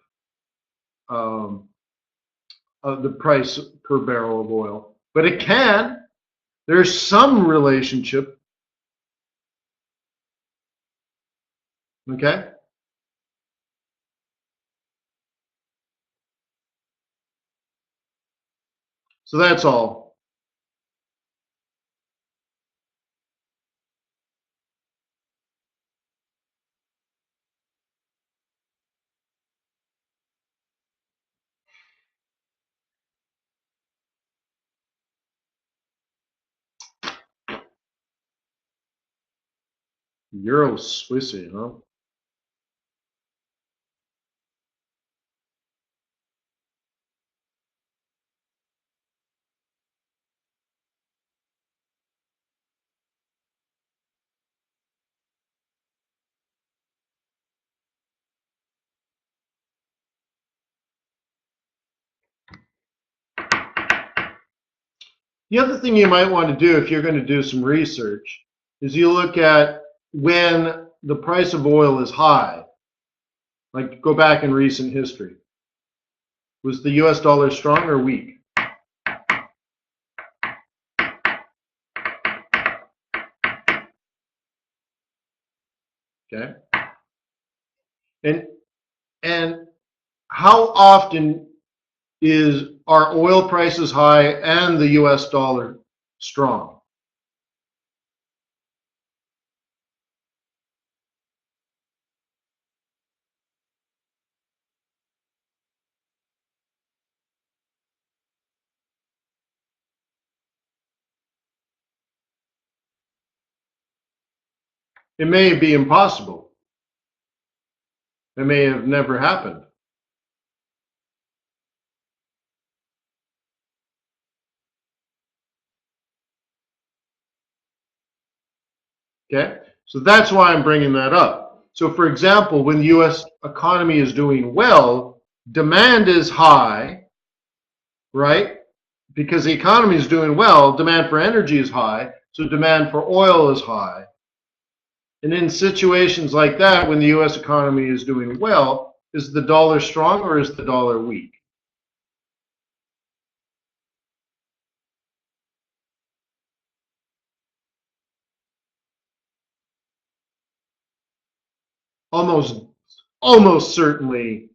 the price per barrel of oil, but it can. There's some relationship. Okay? So that's all. Euro Swissy, huh? The other thing you might want to do if you're going to do some research is you look at when the price of oil is high, like go back in recent history. Was the US dollar strong or weak? Okay. And how often are oil prices high and the US dollar strong? It may be impossible. It may have never happened. Okay, so that's why I'm bringing that up. So for example, when the US economy is doing well, demand is high, right? Because the economy is doing well, demand for energy is high, so demand for oil is high. And in situations like that, when the US economy is doing well, is the dollar strong or is the dollar weak? Almost certainly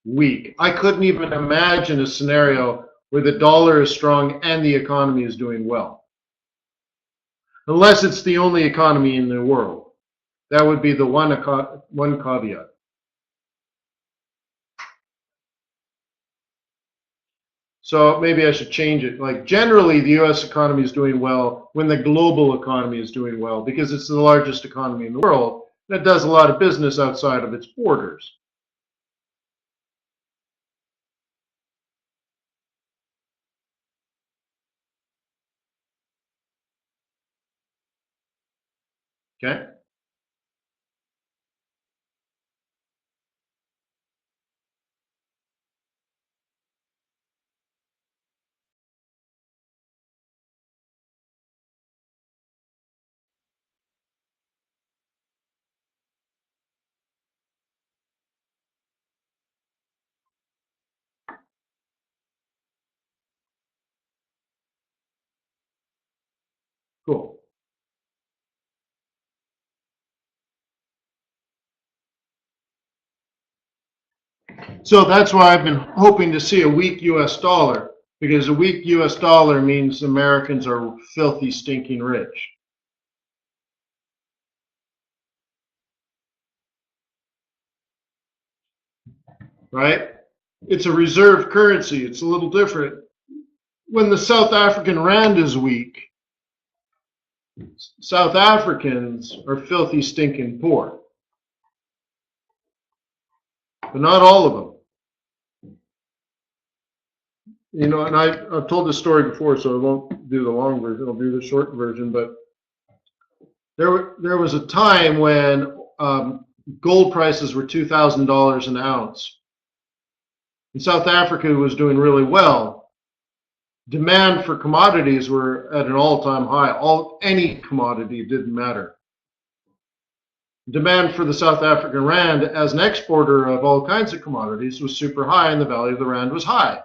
weak. I couldn't even imagine a scenario where the dollar is strong and the economy is doing well. Unless it's the only economy in the world. That would be the one caveat. So maybe I should change it. Like generally the US economy is doing well when the global economy is doing well because it's the largest economy in the world that does a lot of business outside of its borders. Okay? Cool. So that's why I've been hoping to see a weak US dollar, because a weak US dollar means Americans are filthy, stinking rich. Right? It's a reserve currency. It's a little different. When the South African rand is weak, South Africans are filthy, stinking poor. But not all of them. You know, and I've told this story before, so I won't do the long version. I'll do the short version. But there was a time when gold prices were $2,000 an ounce. And South Africa was doing really well. Demand for commodities were at an all-time high. Any commodity, it didn't matter. Demand for the South African rand as an exporter of all kinds of commodities was super high, and the value of the rand was high.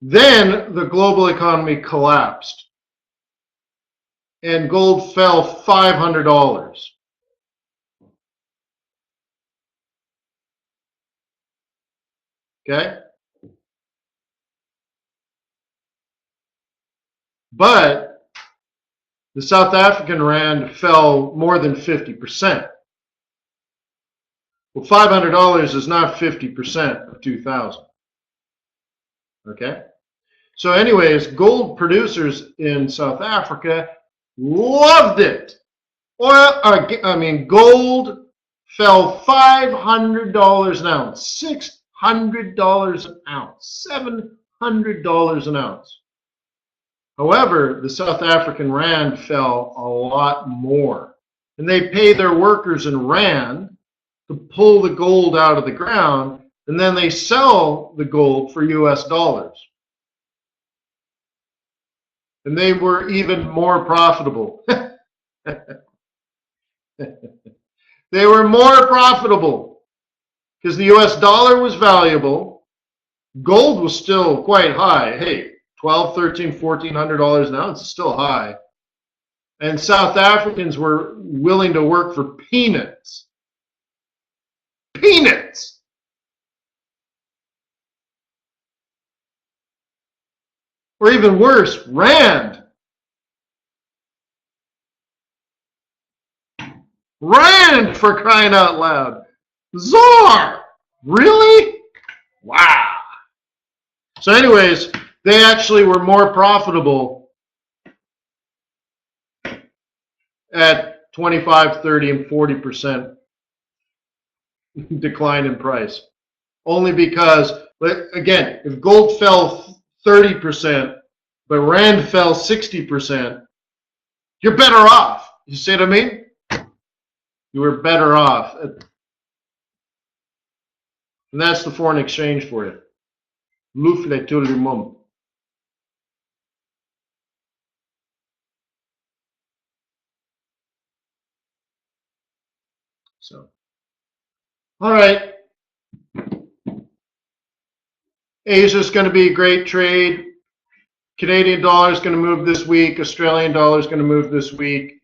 Then the global economy collapsed, and gold fell $500. Okay? But the South African rand fell more than 50%. Well, $500 is not 50% of 2,000. Okay? So anyways, gold producers in South Africa Loved it. Gold fell $500 an ounce, $600 an ounce, $700 an ounce. However, the South African rand fell a lot more. And they pay their workers in rand to pull the gold out of the ground, and then they sell the gold for US dollars. And they were even more profitable. They were more profitable because the US dollar was valuable. Gold was still quite high. Hey, $1,200, $1,300, $1,400 an ounce is still high. And South Africans were willing to work for peanuts. Peanuts! Or even worse, rand. Rand, for crying out loud. ZAR! Really? Wow. So anyways, they actually were more profitable at 25, 30, and 40% decline in price. Only because, again, if gold fell 30%, but rand fell 60%, you're better off. You see what I mean? You were better off. And that's the foreign exchange for you. L'oufle tout le monde. So, all right. Asia's going to be a great trade. Canadian dollar is going to move this week. Australian dollar is going to move this week.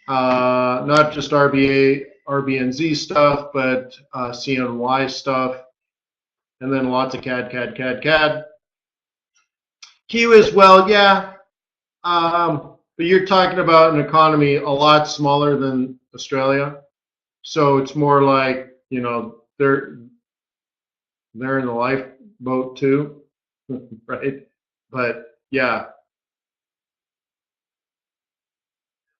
Not just RBNZ stuff, but CNY stuff. And then lots of CAD. Q as well, yeah. But you're talking about an economy a lot smaller than Australia. So it's more like, you know, they're in the lifeboat too, right? But yeah.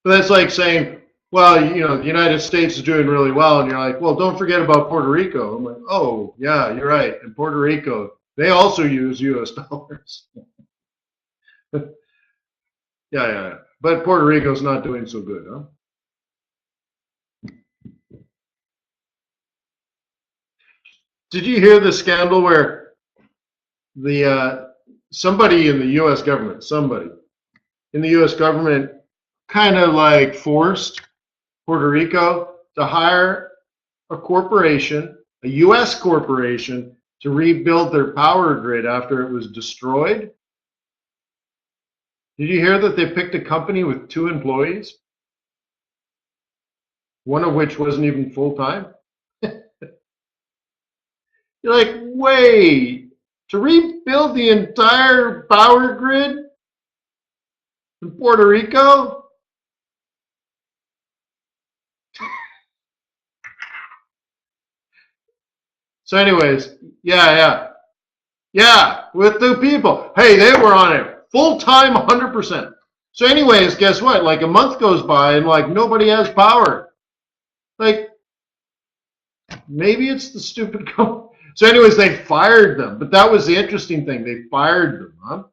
But that's like saying, well, you know, the United States is doing really well, and you're like, well, don't forget about Puerto Rico. I'm like, oh, yeah, you're right. In Puerto Rico, they also use US dollars. Yeah. But Puerto Rico's not doing so good, huh? Did you hear the scandal where somebody in the U.S. government, kind of like forced Puerto Rico to hire a corporation, a U.S. corporation, to rebuild their power grid after it was destroyed? Did you hear that they picked a company with 2 employees? One of which wasn't even full-time? You're like, wait, to rebuild the entire power grid in Puerto Rico? So anyways, yeah, with 2 people. Hey, they were on it full-time 100%. So anyways, guess what? Like a month goes by and like nobody has power. Like, maybe it's the stupid company. So anyways, they fired them. But that was the interesting thing. They fired them, huh?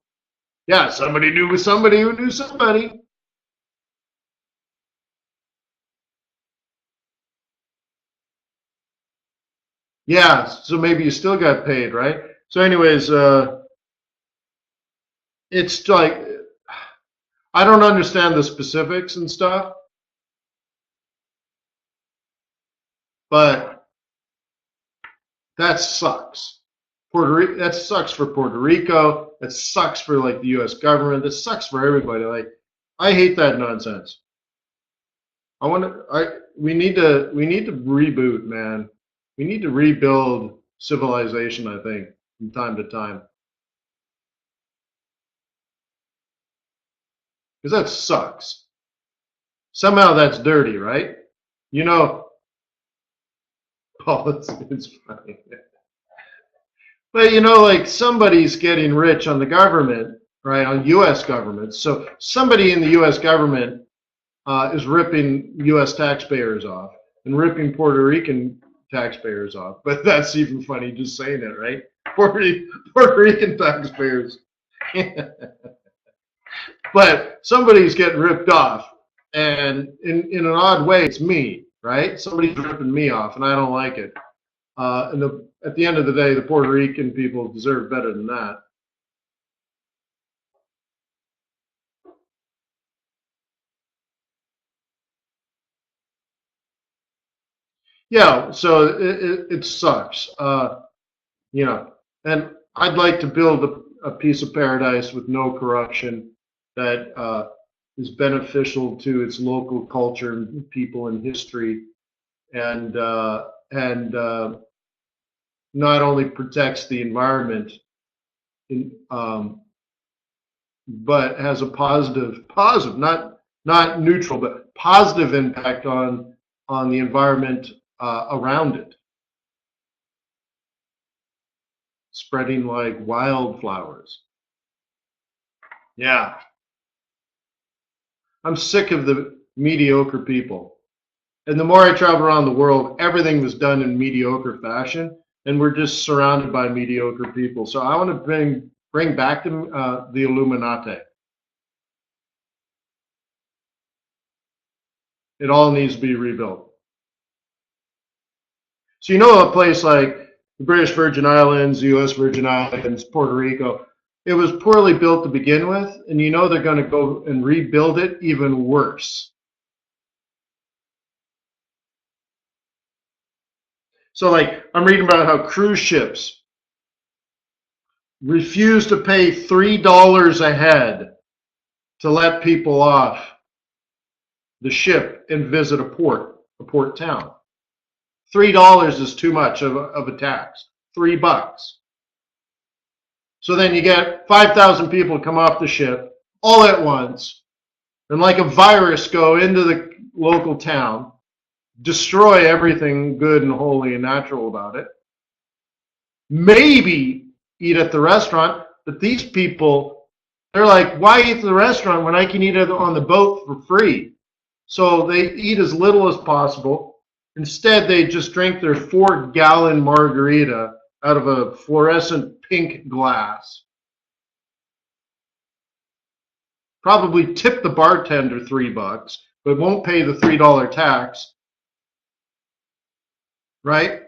Yeah, somebody knew somebody who knew somebody. Yeah, so maybe you still got paid, right? So anyways, it's like, I don't understand the specifics and stuff, but that sucks. That sucks for Puerto Rico. That sucks for like the U.S. government. That sucks for everybody. Like, I hate that nonsense. We need to reboot, man. We need to rebuild civilization, I think, from time to time. Because that sucks. Somehow that's dirty, right? You know, oh, it's funny. But you know, like somebody's getting rich on the government, right? On U.S. government. So somebody in the U.S. government is ripping U.S. taxpayers off and ripping Puerto Rican taxpayers off. But that's even funny just saying it, right? Puerto Rican taxpayers. But somebody's getting ripped off, and in an odd way, it's me, right? Somebody's ripping me off, and I don't like it. At the end of the day, the Puerto Rican people deserve better than that. Yeah, so it sucks, you know. And I'd like to build a piece of paradise with no corruption that is beneficial to its local culture and people and history, and not only protects the environment, but has a positive, not neutral, but positive impact on the environment around it, spreading like wildflowers. Yeah, I'm sick of the mediocre people. And the more I travel around the world, everything was done in mediocre fashion, and we're just surrounded by mediocre people. So I want to bring back the Illuminati. It all needs to be rebuilt. So you know a place like the British Virgin Islands, the U.S. Virgin Islands, Puerto Rico, it was poorly built to begin with, and you know they're going to go and rebuild it even worse. So like I'm reading about how cruise ships refuse to pay $3 a head to let people off the ship and visit a port town. $3 is too much of a tax. $3. So then you get 5,000 people come off the ship all at once, and like a virus go into the local town, destroy everything good and holy and natural about it. Maybe eat at the restaurant, but these people, they're like, why eat at the restaurant when I can eat it on the boat for free? So they eat as little as possible. Instead, they just drink their 4-gallon margarita out of a fluorescent pink glass. Probably tip the bartender $3, but won't pay the $3 tax. Right?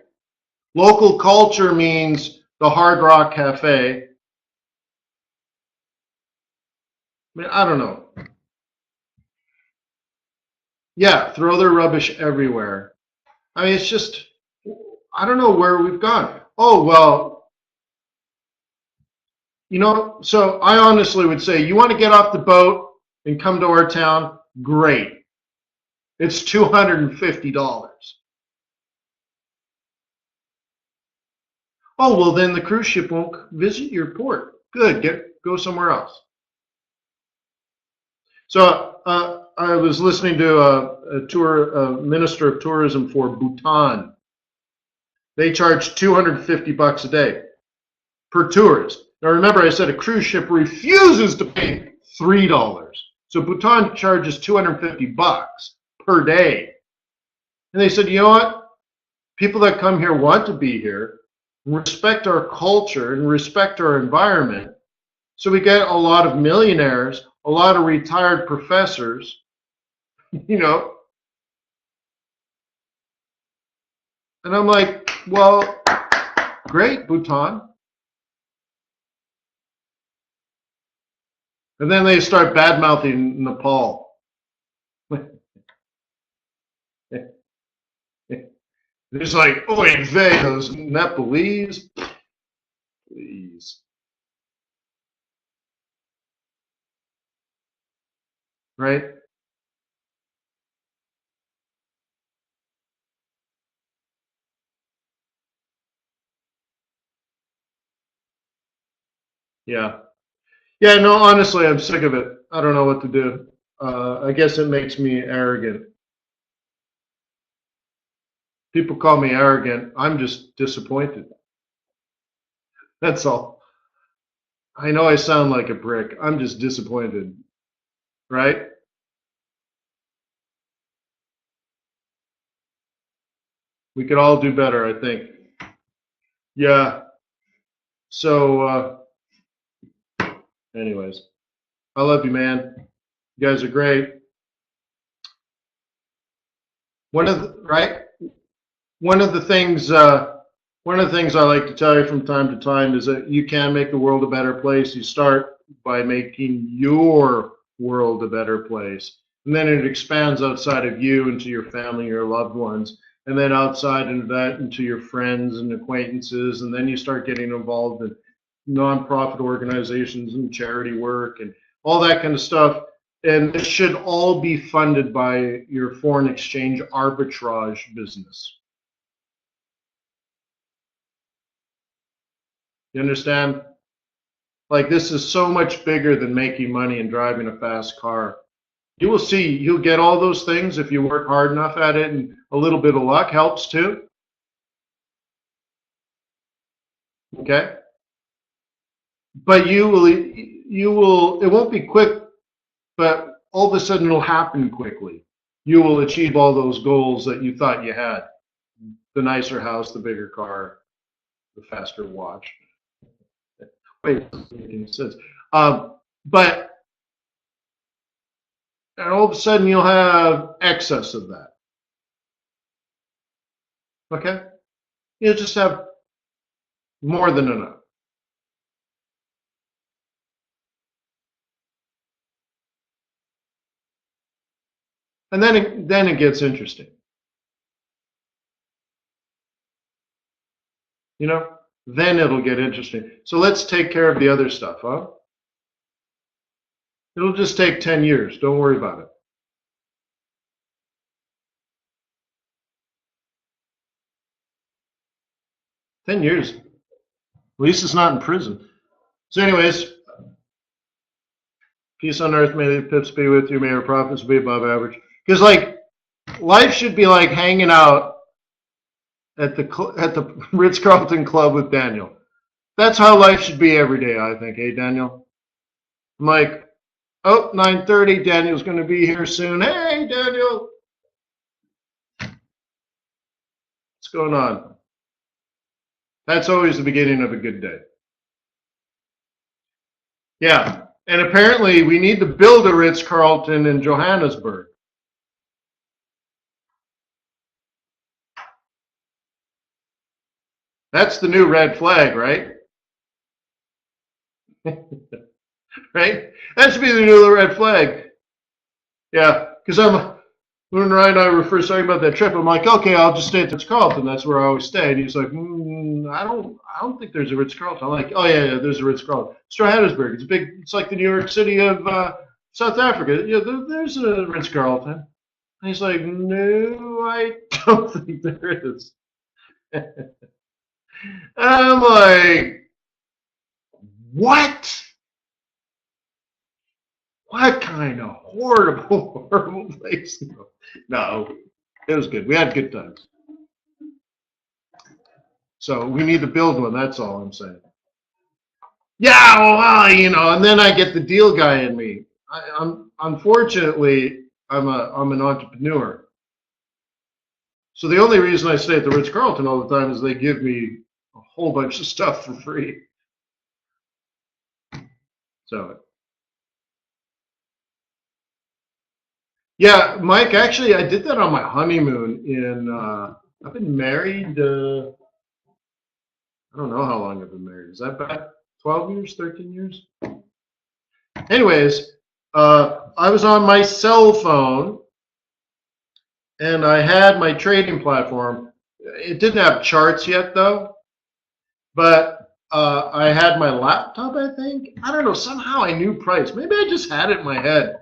Local culture means the Hard Rock Cafe. I mean, I don't know. Yeah, throw their rubbish everywhere. I mean, it's just, I don't know where we've gone. Oh, well, you know, so I honestly would say, you want to get off the boat and come to our town? Great. It's $250. Oh, well, then the cruise ship won't visit your port. Good, go somewhere else. So I was listening to a minister of tourism for Bhutan. They charge $250 a day per tourist. Now remember, I said a cruise ship refuses to pay $3. So Bhutan charges $250 per day. And they said, you know what? People that come here want to be here, respect our culture and respect our environment. So we get a lot of millionaires, a lot of retired professors, you know. And I'm like, well, great, Bhutan. And then they start bad-mouthing Nepal. It's like, oy vey, those Nepalese. Please. Right? Yeah. Yeah, no, honestly, I'm sick of it. I don't know what to do. I guess it makes me arrogant. People call me arrogant. I'm just disappointed. That's all. I know I sound like a prick. I'm just disappointed. Right? We could all do better, I think. Yeah. So, anyways, I love you, man. You guys are great. One of the, right? One of the things I like to tell you from time to time is that you can make the world a better place. You start by making your world a better place, and then it expands outside of you into your family, your loved ones, and then outside into that into your friends and acquaintances, and then you start getting involved in nonprofit organizations and charity work and all that kind of stuff. And this should all be funded by your foreign exchange arbitrage business. You understand? Like, this is so much bigger than making money and driving a fast car. You will see, you'll get all those things if you work hard enough at it, and a little bit of luck helps too. Okay? But it won't be quick, but all of a sudden it'll happen quickly. You will achieve all those goals that you thought you had. The nicer house, the bigger car, the faster watch. Wait, it doesn't make any sense. But and all of a sudden you'll have excess of that. Okay? You'll just have more than enough. And then it gets interesting. You know? Then it'll get interesting. So let's take care of the other stuff, huh? It'll just take 10 years. Don't worry about it. 10 years. At least it's not in prison. So anyways, peace on earth, may the pips be with you, may our profits be above average. Because like life should be like hanging out at the Ritz-Carlton Club with Daniel. That's how life should be every day, I think. Hey, Daniel? I'm like, oh, 9:30, Daniel's going to be here soon. Hey, Daniel. What's going on? That's always the beginning of a good day. Yeah. And apparently we need to build a Ritz-Carlton in Johannesburg. That's the new red flag, right? Right? That should be the new red flag. Yeah, because when Ryan and I were first talking about that trip, I'm like, okay, I'll just stay at the Ritz-Carlton. That's where I always stay. And he's like, I don't think there's a Ritz-Carlton. I'm like, oh yeah, there's a Ritz-Carlton. It's Johannesburg. It's big. It's like the New York City of South Africa. Yeah, there's a Ritz-Carlton. And he's like, no, I don't think there is. And I'm like, what? What kind of horrible, horrible place? No, it was good. We had good times. So we need to build one. That's all I'm saying. Yeah, well, and then I get the deal guy in me. Unfortunately, I'm an entrepreneur. So the only reason I stay at the Ritz-Carlton all the time is they give me a whole bunch of stuff for free. So. Yeah, Mike, actually, I did that on my honeymoon I've been married, I don't know how long I've been married. Is that back 12 years, 13 years? Anyways, I was on my cell phone and I had my trading platform. It didn't have charts yet though, but I had my laptop, I think. I don't know, somehow I knew price. Maybe I just had it in my head.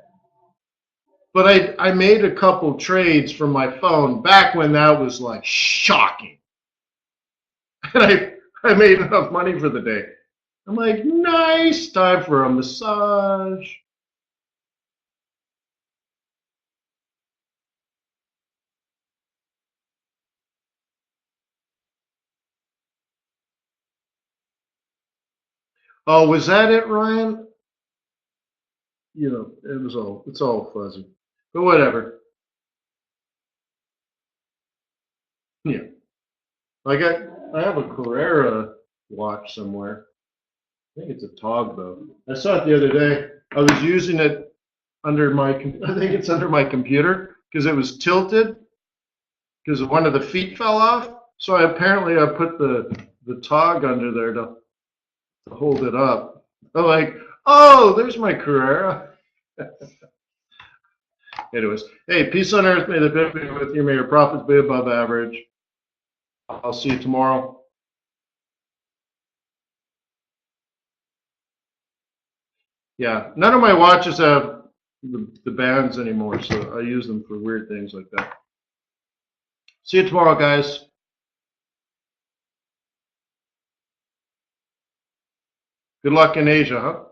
But I made a couple trades from my phone back when that was like shocking. And I made enough money for the day. I'm like, nice, time for a massage. Oh, was that it, Ryan? It's all fuzzy. But whatever. Yeah. I have a Carrera watch somewhere. I think it's a TOG though. I saw it the other day. I was using it under my, I think it's under my computer because it was tilted because one of the feet fell off. So I put the TOG under there to hold it up. I'm like, oh, there's my Carrera. Anyways, hey, peace on earth. May the good be with you. May your profits be above average. I'll see you tomorrow. Yeah, none of my watches have the bands anymore, so I use them for weird things like that. See you tomorrow, guys. Good luck in Asia, huh?